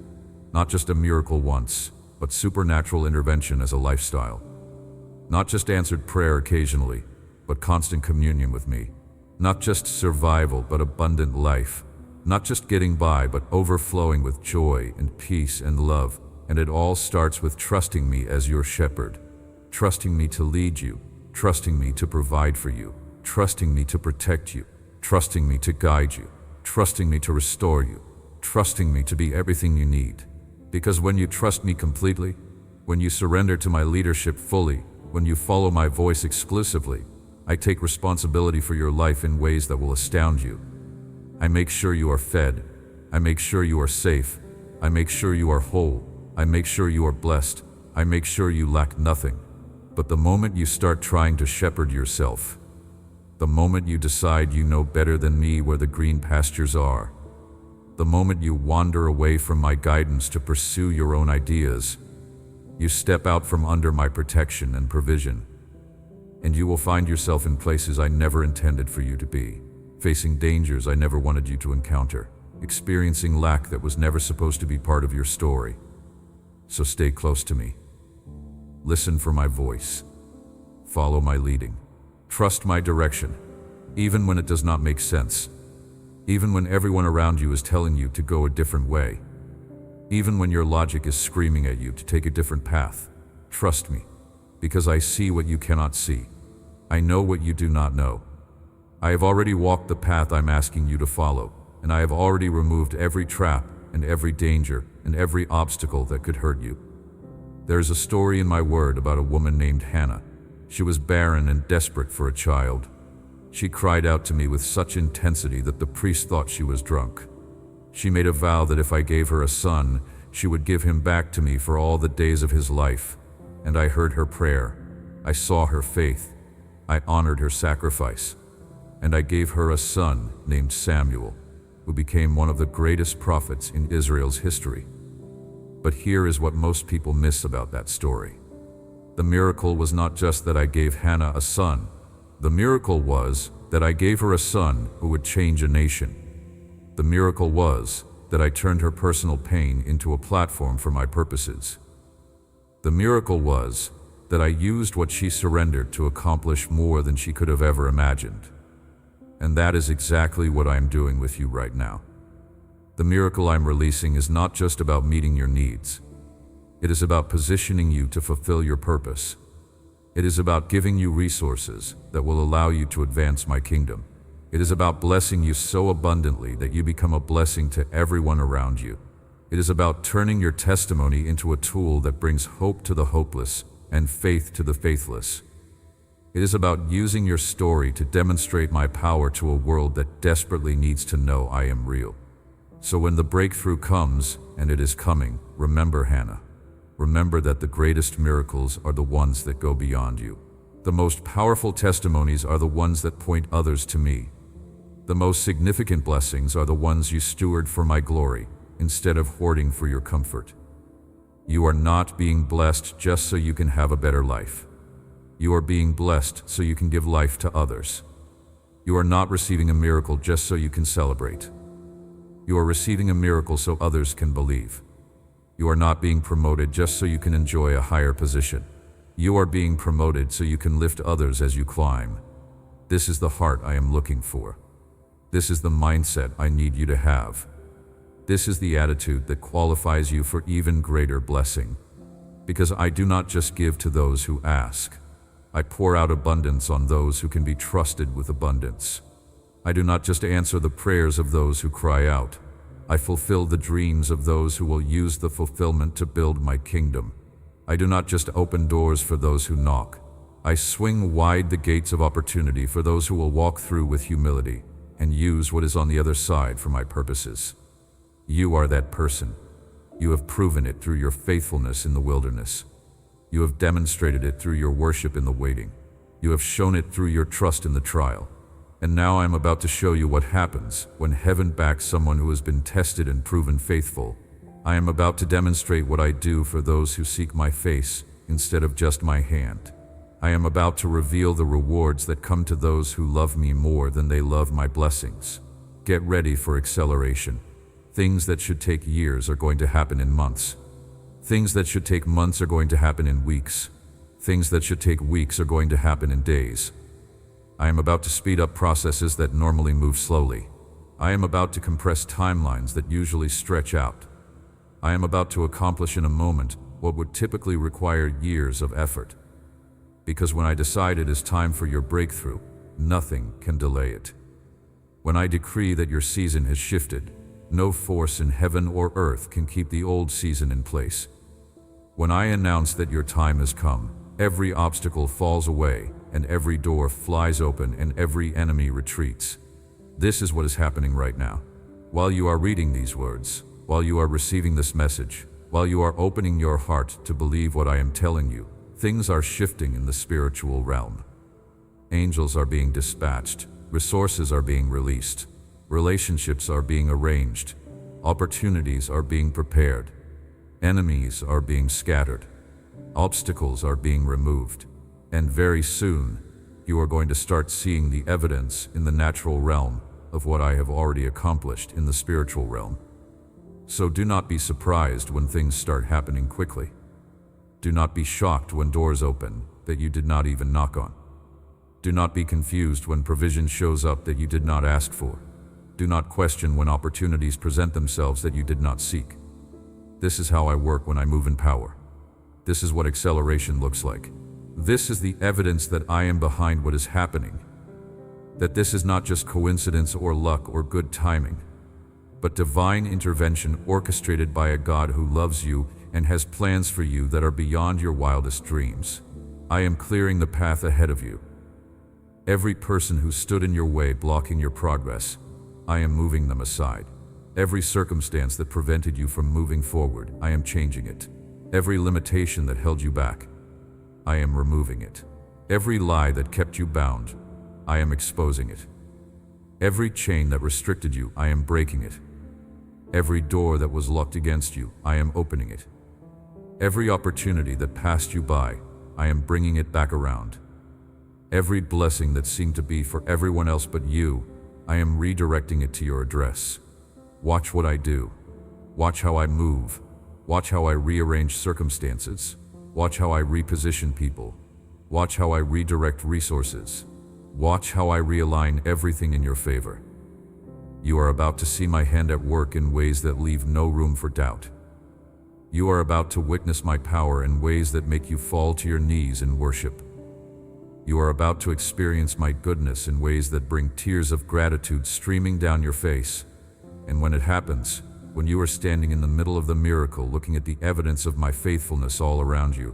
Not just a miracle once, but supernatural intervention as a lifestyle. Not just answered prayer occasionally, but constant communion with me. Not just survival, but abundant life. Not just getting by, but overflowing with joy and peace and love. And it all starts with trusting me as your shepherd. Trusting me to lead you. Trusting me to provide for you. Trusting me to protect you. Trusting me to guide you. Trusting me to restore you. Trusting me to be everything you need. Because when you trust me completely, when you surrender to my leadership fully, when you follow my voice exclusively, I take responsibility for your life in ways that will astound you. I make sure you are fed. I make sure you are safe. I make sure you are whole. I make sure you are blessed. I make sure you lack nothing. But the moment you start trying to shepherd yourself, the moment you decide you know better than me where the green pastures are, the moment you wander away from my guidance to pursue your own ideas, you step out from under my protection and provision, and you will find yourself in places I never intended for you to be, facing dangers I never wanted you to encounter, experiencing lack that was never supposed to be part of your story. So stay close to me. Listen for my voice. Follow my leading. Trust my direction, even when it does not make sense. Even when everyone around you is telling you to go a different way. Even when your logic is screaming at you to take a different path. Trust me, because I see what you cannot see. I know what you do not know. I have already walked the path I'm asking you to follow, and I have already removed every trap and every danger and every obstacle that could hurt you. There is a story in my word about a woman named Hannah. She was barren and desperate for a child. She cried out to me with such intensity that the priest thought she was drunk. She made a vow that if I gave her a son, she would give him back to me for all the days of his life. And I heard her prayer. I saw her faith. I honored her sacrifice. And I gave her a son named Samuel, who became one of the greatest prophets in Israel's history. But here is what most people miss about that story. The miracle was not just that I gave Hannah a son. The miracle was that I gave her a son who would change a nation. The miracle was that I turned her personal pain into a platform for my purposes. The miracle was that I used what she surrendered to accomplish more than she could have ever imagined. And that is exactly what I am doing with you right now. The miracle I'm releasing is not just about meeting your needs. It is about positioning you to fulfill your purpose. It is about giving you resources that will allow you to advance my kingdom. It is about blessing you so abundantly that you become a blessing to everyone around you. It is about turning your testimony into a tool that brings hope to the hopeless and faith to the faithless. It is about using your story to demonstrate my power to a world that desperately needs to know I am real. So when the breakthrough comes, and it is coming, remember Hannah. Remember that the greatest miracles are the ones that go beyond you. The most powerful testimonies are the ones that point others to me. The most significant blessings are the ones you steward for my glory, instead of hoarding for your comfort. You are not being blessed just so you can have a better life. You are being blessed so you can give life to others. You are not receiving a miracle just so you can celebrate. You are receiving a miracle so others can believe. You are not being promoted just so you can enjoy a higher position. You are being promoted so you can lift others as you climb. This is the heart I am looking for. This is the mindset I need you to have. This is the attitude that qualifies you for even greater blessing. Because I do not just give to those who ask. I pour out abundance on those who can be trusted with abundance. I do not just answer the prayers of those who cry out. I fulfill the dreams of those who will use the fulfillment to build my kingdom. I do not just open doors for those who knock. I swing wide the gates of opportunity for those who will walk through with humility and use what is on the other side for my purposes. You are that person. You have proven it through your faithfulness in the wilderness. You have demonstrated it through your worship in the waiting. You have shown it through your trust in the trial. And now I am about to show you what happens when heaven backs someone who has been tested and proven faithful. I am about to demonstrate what I do for those who seek my face instead of just my hand. I am about to reveal the rewards that come to those who love me more than they love my blessings. Get ready for acceleration. Things that should take years are going to happen in months. Things that should take months are going to happen in weeks. Things that should take weeks are going to happen in days. I am about to speed up processes that normally move slowly. I am about to compress timelines that usually stretch out. I am about to accomplish in a moment what would typically require years of effort. Because when I decide it is time for your breakthrough, nothing can delay it. When I decree that your season has shifted, no force in heaven or earth can keep the old season in place. When I announce that your time has come, every obstacle falls away, and every door flies open, and every enemy retreats. This is what is happening right now. While you are reading these words, while you are receiving this message, while you are opening your heart to believe what I am telling you, things are shifting in the spiritual realm. Angels are being dispatched, resources are being released, relationships are being arranged, opportunities are being prepared, enemies are being scattered, obstacles are being removed, and very soon, you are going to start seeing the evidence in the natural realm of what I have already accomplished in the spiritual realm. So do not be surprised when things start happening quickly. Do not be shocked when doors open that you did not even knock on. Do not be confused when provision shows up that you did not ask for. Do not question when opportunities present themselves that you did not seek. This is how I work when I move in power. This is what acceleration looks like. This is the evidence that I am behind what is happening. That this is not just coincidence or luck or good timing, but divine intervention orchestrated by a God who loves you and has plans for you that are beyond your wildest dreams. I am clearing the path ahead of you. Every person who stood in your way blocking your progress, I am moving them aside. Every circumstance that prevented you from moving forward, I am changing it. Every limitation that held you back, I am removing it. Every lie that kept you bound, I am exposing it. Every chain that restricted you, I am breaking it. Every door that was locked against you, I am opening it. Every opportunity that passed you by, I am bringing it back around. Every blessing that seemed to be for everyone else but you, I am redirecting it to your address. Watch what I do. Watch how I move. Watch how I rearrange circumstances. Watch how I reposition people. Watch how I redirect resources. Watch how I realign everything in your favor. You are about to see my hand at work in ways that leave no room for doubt. You are about to witness my power in ways that make you fall to your knees in worship. You are about to experience my goodness in ways that bring tears of gratitude streaming down your face. And when it happens, when you are standing in the middle of the miracle looking at the evidence of my faithfulness all around you,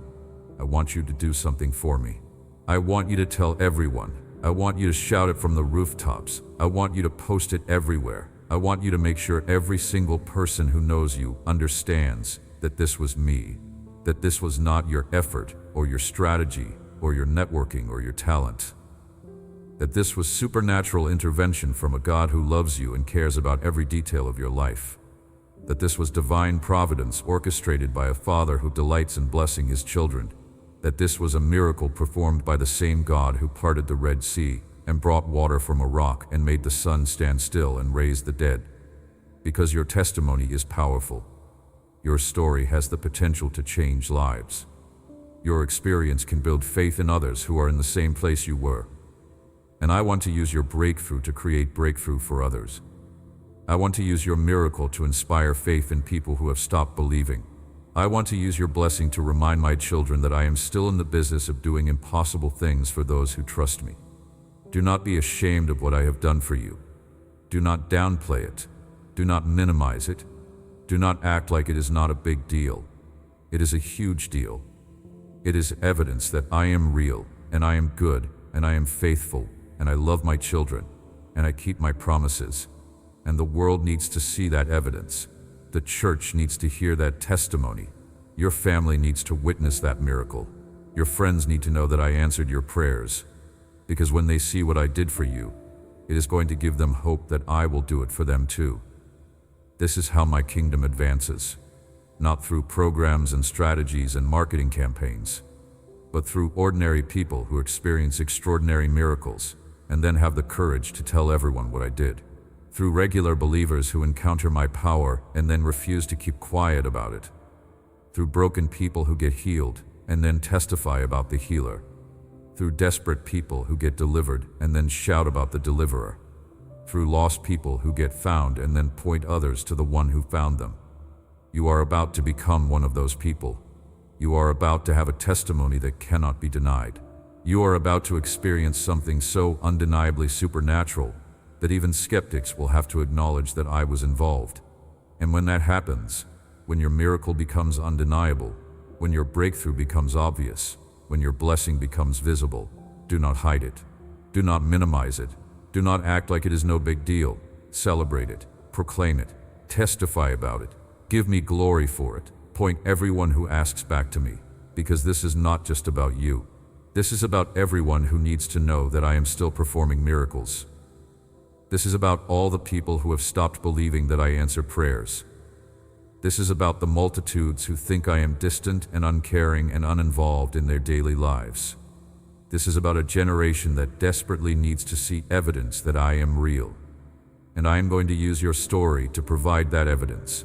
I want you to do something for me. I want you to tell everyone. I want you to shout it from the rooftops. I want you to post it everywhere. I want you to make sure every single person who knows you understands that this was me, that this was not your effort or your strategy or your networking or your talent, that this was supernatural intervention from a God who loves you and cares about every detail of your life, that this was divine providence orchestrated by a Father who delights in blessing his children, that this was a miracle performed by the same God who parted the Red Sea and brought water from a rock and made the sun stand still and raised the dead. Because your testimony is powerful. Your story has the potential to change lives. Your experience can build faith in others who are in the same place you were. And I want to use your breakthrough to create breakthrough for others. I want to use your miracle to inspire faith in people who have stopped believing. I want to use your blessing to remind my children that I am still in the business of doing impossible things for those who trust me. Do not be ashamed of what I have done for you. Do not downplay it. Do not minimize it. Do not act like it is not a big deal. It is a huge deal. It is evidence that I am real, and I am good, and I am faithful, and I love my children, and I keep my promises. And the world needs to see that evidence. The church needs to hear that testimony. Your family needs to witness that miracle. Your friends need to know that I answered your prayers. Because when they see what I did for you, it is going to give them hope that I will do it for them too. This is how my kingdom advances. Not through programs and strategies and marketing campaigns, but through ordinary people who experience extraordinary miracles and then have the courage to tell everyone what I did. Through regular believers who encounter my power and then refuse to keep quiet about it. Through broken people who get healed and then testify about the healer. through desperate people who get delivered and then shout about the deliverer, through lost people who get found and then point others to the one who found them. You are about to become one of those people. You are about to have a testimony that cannot be denied. You are about to experience something so undeniably supernatural that even skeptics will have to acknowledge that I was involved. And when that happens, when your miracle becomes undeniable, when your breakthrough becomes obvious, when your blessing becomes visible, do not hide it. Do not minimize it. Do not act like it is no big deal. Celebrate it. Proclaim it. Testify about it. Give me glory for it. Point everyone who asks back to me, because this is not just about you. This is about everyone who needs to know that I am still performing miracles. This is about all the people who have stopped believing that I answer prayers. This is about the multitudes who think I am distant and uncaring and uninvolved in their daily lives. This is about a generation that desperately needs to see evidence that I am real. And I am going to use your story to provide that evidence.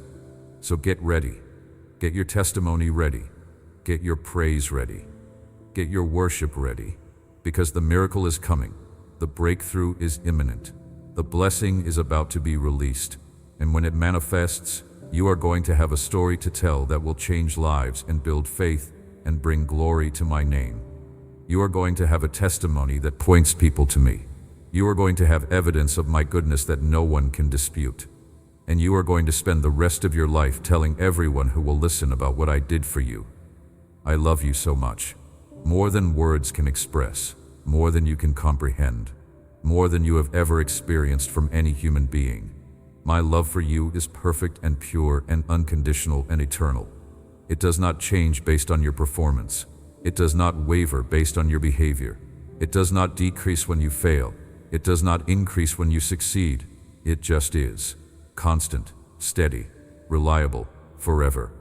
So get ready. Get your testimony ready. Get your praise ready. Get your worship ready. Because the miracle is coming. The breakthrough is imminent. The blessing is about to be released. And when it manifests, you are going to have a story to tell that will change lives and build faith and bring glory to my name. You are going to have a testimony that points people to me. You are going to have evidence of my goodness that no one can dispute. And you are going to spend the rest of your life telling everyone who will listen about what I did for you. I love you so much. More than words can express, more than you can comprehend, more than you have ever experienced from any human being. My love for you is perfect and pure and unconditional and eternal. It does not change based on your performance. It does not waver based on your behavior. It does not decrease when you fail. It does not increase when you succeed. It just is. Constant, steady, reliable, forever.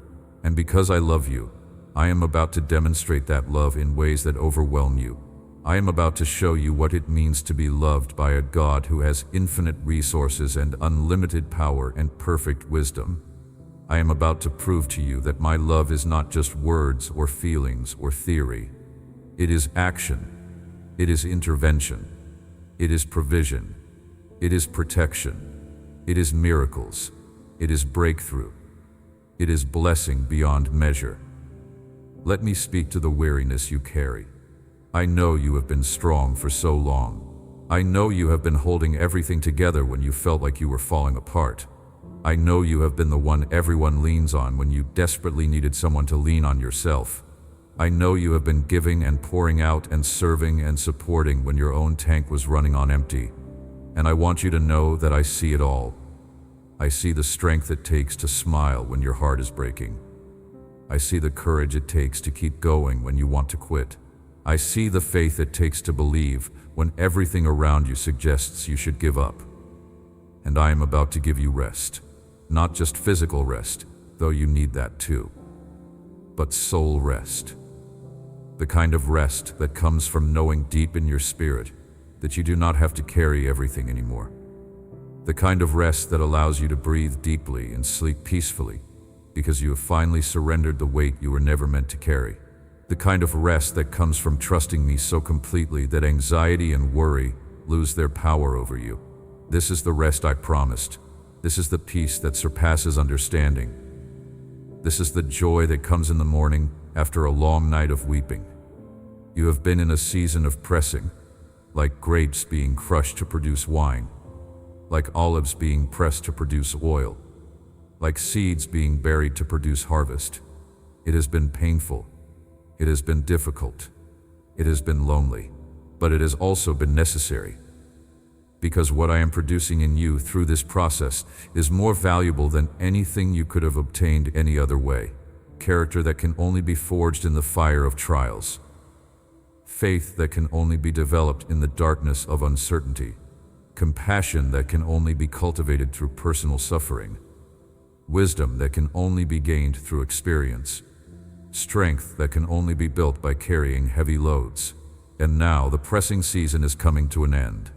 And because I love you, I am about to demonstrate that love in ways that overwhelm you. I am about to show you what it means to be loved by a God who has infinite resources and unlimited power and perfect wisdom. I am about to prove to you that my love is not just words or feelings or theory. It is action. It is intervention. It is provision. It is protection. It is miracles. It is breakthrough. It is blessing beyond measure. Let me speak to the weariness you carry. I know you have been strong for so long. I know you have been holding everything together when you felt like you were falling apart. I know you have been the one everyone leans on when you desperately needed someone to lean on yourself. I know you have been giving and pouring out and serving and supporting when your own tank was running on empty. And I want you to know that I see it all. I see the strength it takes to smile when your heart is breaking. I see the courage it takes to keep going when you want to quit. I see the faith it takes to believe when everything around you suggests you should give up. And I am about to give you rest. Not just physical rest, though you need that too, but soul rest. The kind of rest that comes from knowing deep in your spirit that you do not have to carry everything anymore. The kind of rest that allows you to breathe deeply and sleep peacefully because you have finally surrendered the weight you were never meant to carry. The kind of rest that comes from trusting me so completely that anxiety and worry lose their power over you. This is the rest I promised. This is the peace that surpasses understanding. This is the joy that comes in the morning after a long night of weeping. You have been in a season of pressing, like grapes being crushed to produce wine, like olives being pressed to produce oil, like seeds being buried to produce harvest. It has been painful. It has been difficult. It has been lonely, but it has also been necessary. Because what I am producing in you through this process is more valuable than anything you could have obtained any other way. Character that can only be forged in the fire of trials. Faith that can only be developed in the darkness of uncertainty. Compassion that can only be cultivated through personal suffering. Wisdom that can only be gained through experience. Strength that can only be built by carrying heavy loads. And now the pressing season is coming to an end.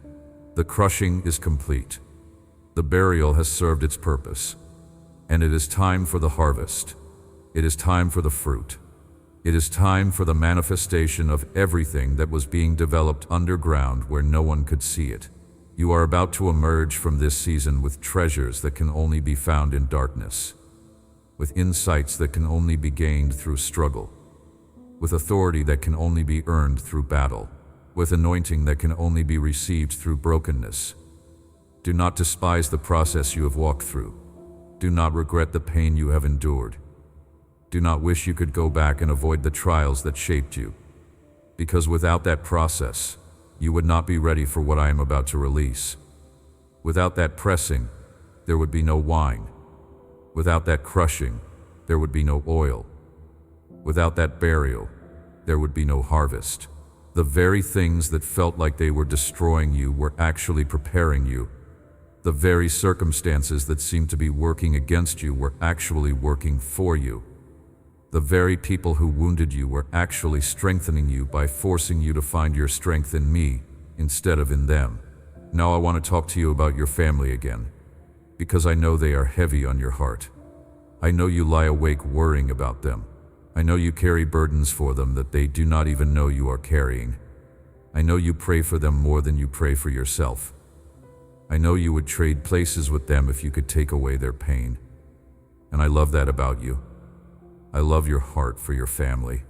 The crushing is complete. The burial has served its purpose. And it is time for the harvest. It is time for the fruit. It is time for the manifestation of everything that was being developed underground where no one could see it. You are about to emerge from this season with treasures that can only be found in darkness, with insights that can only be gained through struggle, with authority that can only be earned through battle, with anointing that can only be received through brokenness. Do not despise the process you have walked through. Do not regret the pain you have endured. Do not wish you could go back and avoid the trials that shaped you, because without that process, you would not be ready for what I am about to release. Without that pressing, there would be no wine. Without that crushing, there would be no oil. Without that burial, there would be no harvest. The very things that felt like they were destroying you were actually preparing you. The very circumstances that seemed to be working against you were actually working for you. The very people who wounded you were actually strengthening you by forcing you to find your strength in me instead of in them. Now I want to talk to you about your family again, because I know they are heavy on your heart. I know you lie awake worrying about them. I know you carry burdens for them that they do not even know you are carrying. I know you pray for them more than you pray for yourself. I know you would trade places with them if you could take away their pain. And I love that about you. I love your heart for your family.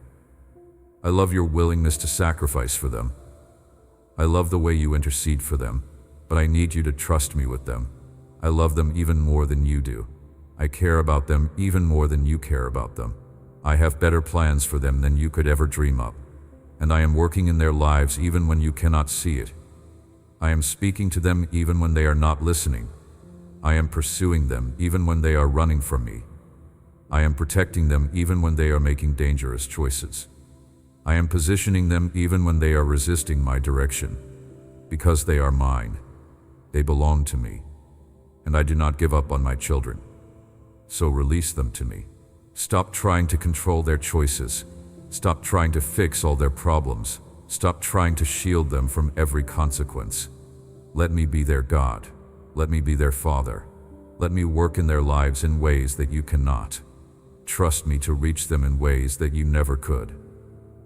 I love your willingness to sacrifice for them. I love the way you intercede for them, but I need you to trust me with them. I love them even more than you do. I care about them even more than you care about them. I have better plans for them than you could ever dream up, and I am working in their lives even when you cannot see it. I am speaking to them even when they are not listening. I am pursuing them even when they are running from me. I am protecting them even when they are making dangerous choices. I am positioning them even when they are resisting my direction, because they are mine. They belong to me, and I do not give up on my children. So release them to me. Stop trying to control their choices. Stop trying to fix all their problems. Stop trying to shield them from every consequence. Let me be their God. Let me be their Father. Let me work in their lives in ways that you cannot. Trust me to reach them in ways that you never could.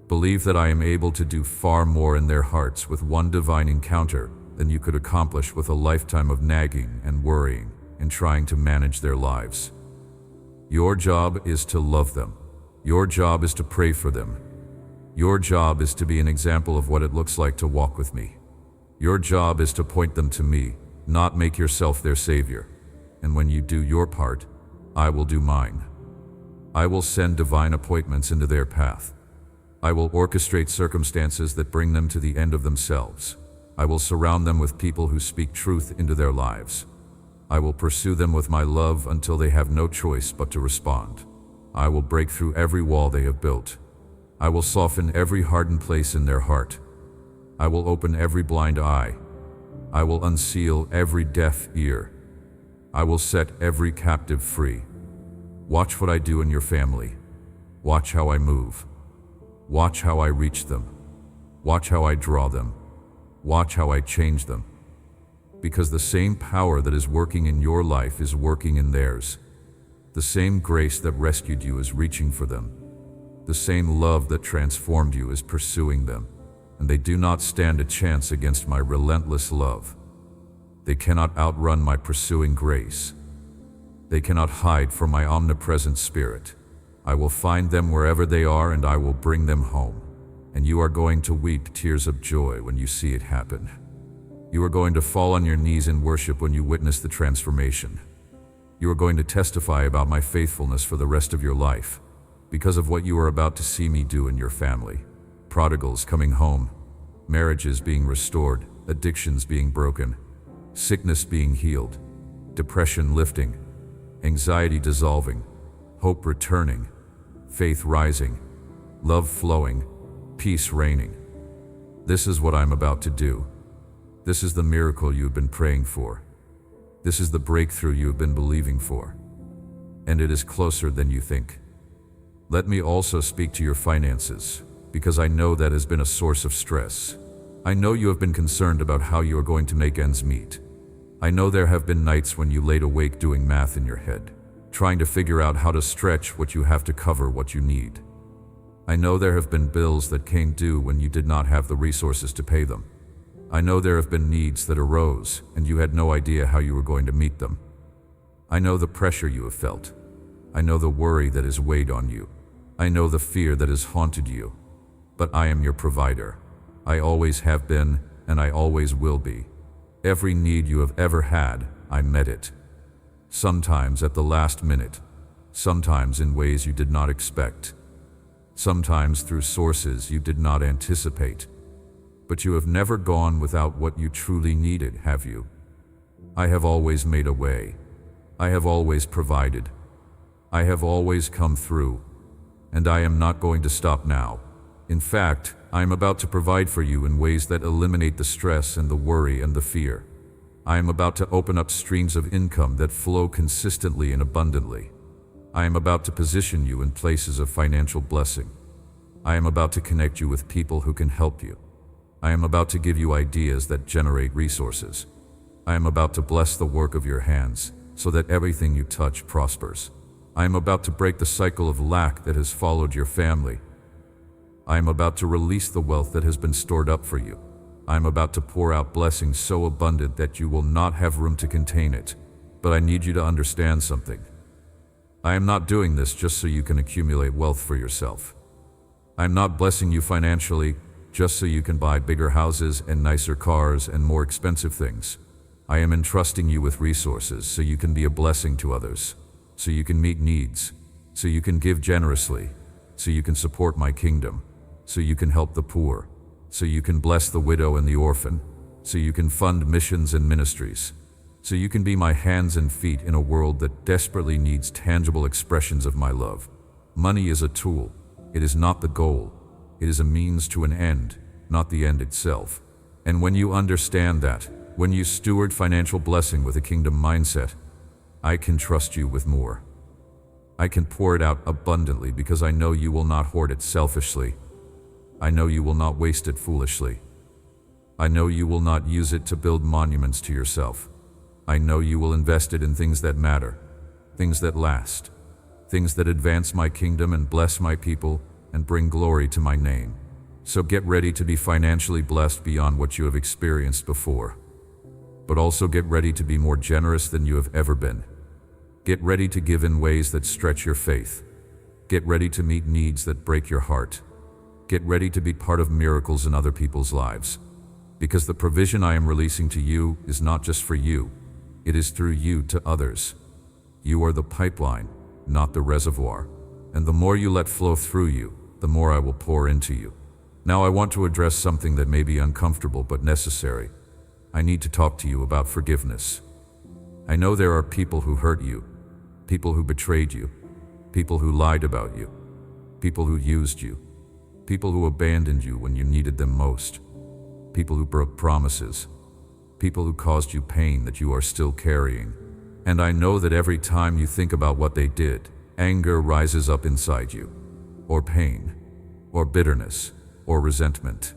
Believe that I am able to do far more in their hearts with one divine encounter than you could accomplish with a lifetime of nagging and worrying and trying to manage their lives. Your job is to love them. Your job is to pray for them. Your job is to be an example of what it looks like to walk with me. Your job is to point them to me, not make yourself their savior. And when you do your part, I will do mine. I will send divine appointments into their path. I will orchestrate circumstances that bring them to the end of themselves. I will surround them with people who speak truth into their lives. I will pursue them with my love until they have no choice but to respond. I will break through every wall they have built. I will soften every hardened place in their heart. I will open every blind eye. I will unseal every deaf ear. I will set every captive free. Watch what I do in your family. Watch how I move. Watch how I reach them. Watch how I draw them. Watch how I change them. Because the same power that is working in your life is working in theirs. The same grace that rescued you is reaching for them. The same love that transformed you is pursuing them. And they do not stand a chance against my relentless love. They cannot outrun my pursuing grace. They cannot hide from my omnipresent spirit. I will find them wherever they are and I will bring them home. And you are going to weep tears of joy when you see it happen. You are going to fall on your knees in worship when you witness the transformation. You are going to testify about my faithfulness for the rest of your life, because of what you are about to see me do in your family. Prodigals coming home, marriages being restored, addictions being broken, sickness being healed, depression lifting, anxiety dissolving, hope returning, faith rising, love flowing, peace reigning. This is what I'm about to do. This is the miracle you have been praying for. This is the breakthrough you have been believing for. And it is closer than you think. Let me also speak to your finances, because I know that has been a source of stress. I know you have been concerned about how you are going to make ends meet. I know there have been nights when you laid awake doing math in your head, trying to figure out how to stretch what you have to cover what you need. I know there have been bills that came due when you did not have the resources to pay them. I know there have been needs that arose and you had no idea how you were going to meet them. I know the pressure you have felt. I know the worry that has weighed on you. I know the fear that has haunted you. But I am your provider. I always have been, and I always will be. Every need you have ever had, I met it. Sometimes at the last minute, sometimes in ways you did not expect, sometimes through sources you did not anticipate. But you have never gone without what you truly needed, have you? I have always made a way. I have always provided. I have always come through. And I am not going to stop now. In fact, I am about to provide for you in ways that eliminate the stress and the worry and the fear. I am about to open up streams of income that flow consistently and abundantly. I am about to position you in places of financial blessing. I am about to connect you with people who can help you. I am about to give you ideas that generate resources. I am about to bless the work of your hands so that everything you touch prospers. I am about to break the cycle of lack that has followed your family. I am about to release the wealth that has been stored up for you. I am about to pour out blessings so abundant that you will not have room to contain it. But I need you to understand something. I am not doing this just so you can accumulate wealth for yourself. I am not blessing you financially just so you can buy bigger houses and nicer cars and more expensive things. I am entrusting you with resources so you can be a blessing to others, so you can meet needs, so you can give generously, so you can support my kingdom, so you can help the poor, so you can bless the widow and the orphan, so you can fund missions and ministries, so you can be my hands and feet in a world that desperately needs tangible expressions of my love. Money is a tool. It is not the goal. It is a means to an end, not the end itself. And when you understand that, when you steward financial blessing with a kingdom mindset, I can trust you with more. I can pour it out abundantly because I know you will not hoard it selfishly. I know you will not waste it foolishly. I know you will not use it to build monuments to yourself. I know you will invest it in things that matter, things that last, things that advance my kingdom and bless my people and bring glory to my name. So get ready to be financially blessed beyond what you have experienced before. But also get ready to be more generous than you have ever been. Get ready to give in ways that stretch your faith. Get ready to meet needs that break your heart. Get ready to be part of miracles in other people's lives. Because the provision I am releasing to you is not just for you, it is through you to others. You are the pipeline, not the reservoir. And the more you let flow through you, the more I will pour into you. Now I want to address something that may be uncomfortable but necessary. I need to talk to you about forgiveness. I know there are people who hurt you, people who betrayed you, people who lied about you, people who used you, people who abandoned you when you needed them most, people who broke promises, people who caused you pain that you are still carrying. And I know that every time you think about what they did, anger rises up inside you, or pain, or bitterness, or resentment.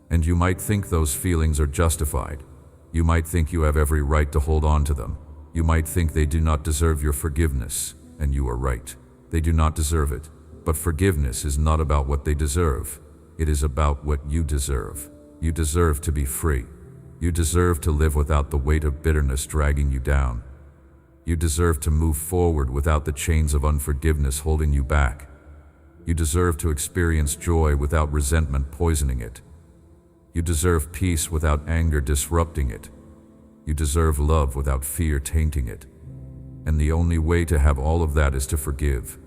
And you might think those feelings are justified. You might think you have every right to hold on to them. You might think they do not deserve your forgiveness, and you are right. They do not deserve it. But forgiveness is not about what they deserve. It is about what you deserve. You deserve to be free. You deserve to live without the weight of bitterness dragging you down. You deserve to move forward without the chains of unforgiveness holding you back. You deserve to experience joy without resentment poisoning it. You deserve peace without anger disrupting it. You deserve love without fear tainting it. And the only way to have all of that is to forgive.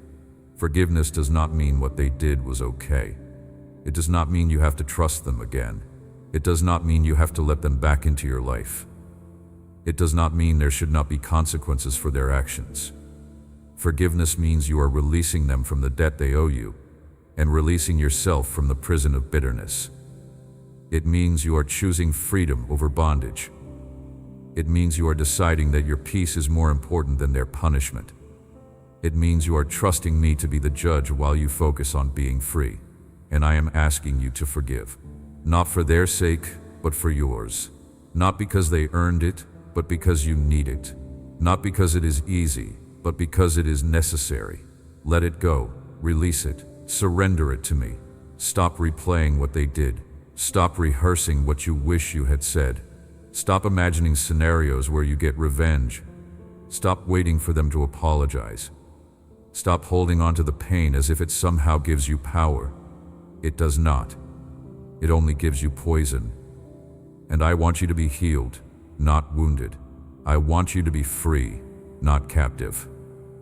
Forgiveness does not mean what they did was okay. It does not mean you have to trust them again. It does not mean you have to let them back into your life. It does not mean there should not be consequences for their actions. Forgiveness means you are releasing them from the debt they owe you and releasing yourself from the prison of bitterness. It means you are choosing freedom over bondage. It means you are deciding that your peace is more important than their punishment. It means you are trusting me to be the judge while you focus on being free. And I am asking you to forgive. Not for their sake, but for yours. Not because they earned it, but because you need it. Not because it is easy, but because it is necessary. Let it go, release it, Surrender it to me. Stop replaying what they did. Stop rehearsing what you wish you had said. Stop imagining scenarios where you get revenge. Stop waiting for them to apologize. Stop holding on to the pain as if it somehow gives you power. It does not. It only gives you poison. And I want you to be healed, not wounded. I want you to be free, not captive.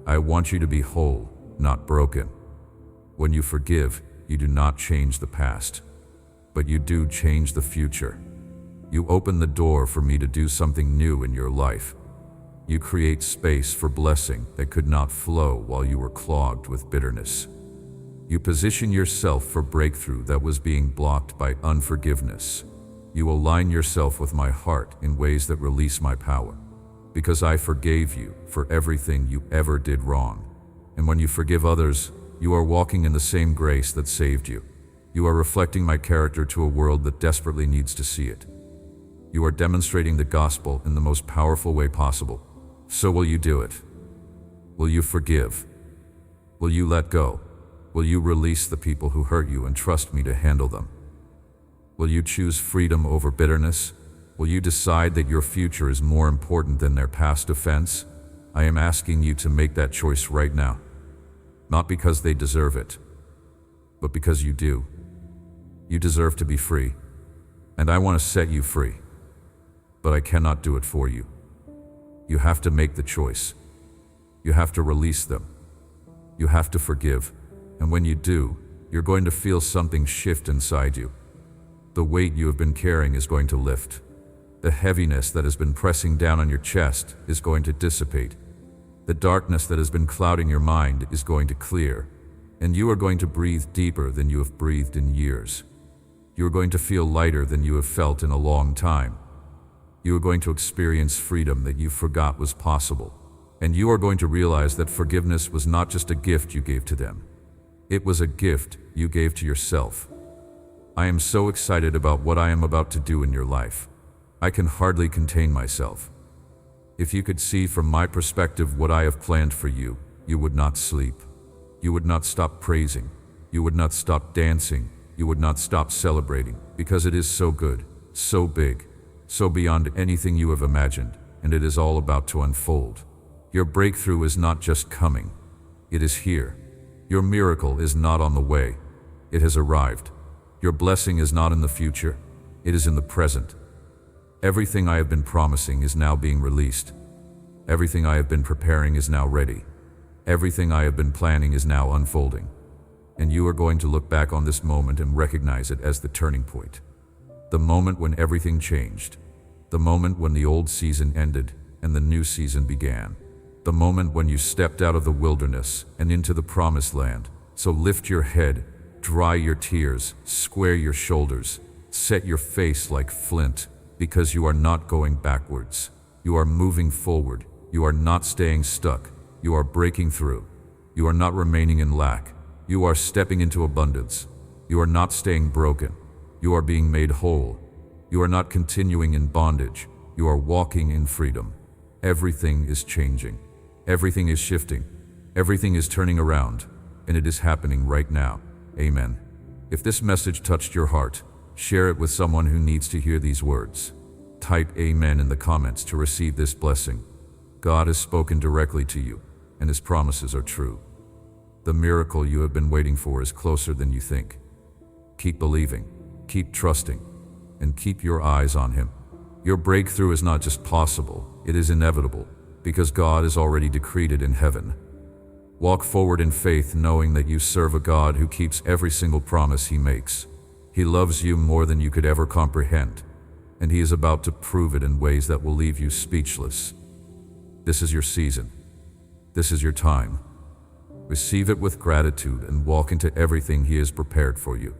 I want you to be whole, not broken. When you forgive, you do not change the past, but you do change the future. You open the door for me to do something new in your life. You create space for blessing that could not flow while you were clogged with bitterness. You position yourself for breakthrough that was being blocked by unforgiveness. You align yourself with my heart in ways that release my power, because I forgave you for everything you ever did wrong. And when you forgive others, you are walking in the same grace that saved you. You are reflecting my character to a world that desperately needs to see it. You are demonstrating the gospel in the most powerful way possible. So will you do it? Will you forgive? Will you let go? Will you release the people who hurt you and trust me to handle them? Will you choose freedom over bitterness? Will you decide that your future is more important than their past offense? I am asking you to make that choice right now. Not because they deserve it, but because you do. You deserve to be free, and I want to set you free, but I cannot do it for you. You have to make the choice. You have to release them. You have to forgive, and when you do, you're going to feel something shift inside you. The weight you have been carrying is going to lift. The heaviness that has been pressing down on your chest is going to dissipate. The darkness that has been clouding your mind is going to clear, and you are going to breathe deeper than you have breathed in years. You are going to feel lighter than you have felt in a long time. You are going to experience freedom that you forgot was possible, and you are going to realize that forgiveness was not just a gift you gave to them. It was a gift you gave to yourself. I am so excited about what I am about to do in your life. I can hardly contain myself. If you could see from my perspective what I have planned for you, you would not sleep. You would not stop praising. You would not stop dancing. You would not stop celebrating, because it is so good, so big, so beyond anything you have imagined, and it is all about to unfold. Your breakthrough is not just coming. It is here. Your miracle is not on the way. It has arrived. Your blessing is not in the future. It is in the present. Everything I have been promising is now being released. Everything I have been preparing is now ready. Everything I have been planning is now unfolding. And you are going to look back on this moment and recognize it as the turning point. The moment when everything changed. The moment when the old season ended and the new season began. The moment when you stepped out of the wilderness and into the promised land. So lift your head, dry your tears, square your shoulders, set your face like flint, because you are not going backwards. You are moving forward. You are not staying stuck. You are breaking through. You are not remaining in lack. You are stepping into abundance. You are not staying broken. You are being made whole. You are not continuing in bondage. You are walking in freedom. Everything is changing. Everything is shifting. Everything is turning around, and it is happening right now. Amen. If this message touched your heart, share it with someone who needs to hear these words. Type Amen in the comments to receive this blessing. God has spoken directly to you, and His promises are true. The miracle you have been waiting for is closer than you think. Keep believing, keep trusting, and keep your eyes on Him. Your breakthrough is not just possible, it is inevitable, because God has already decreed it in heaven. Walk forward in faith, knowing that you serve a God who keeps every single promise He makes. He loves you more than you could ever comprehend, and He is about to prove it in ways that will leave you speechless. This is your season. This is your time. Receive it with gratitude and walk into everything He has prepared for you.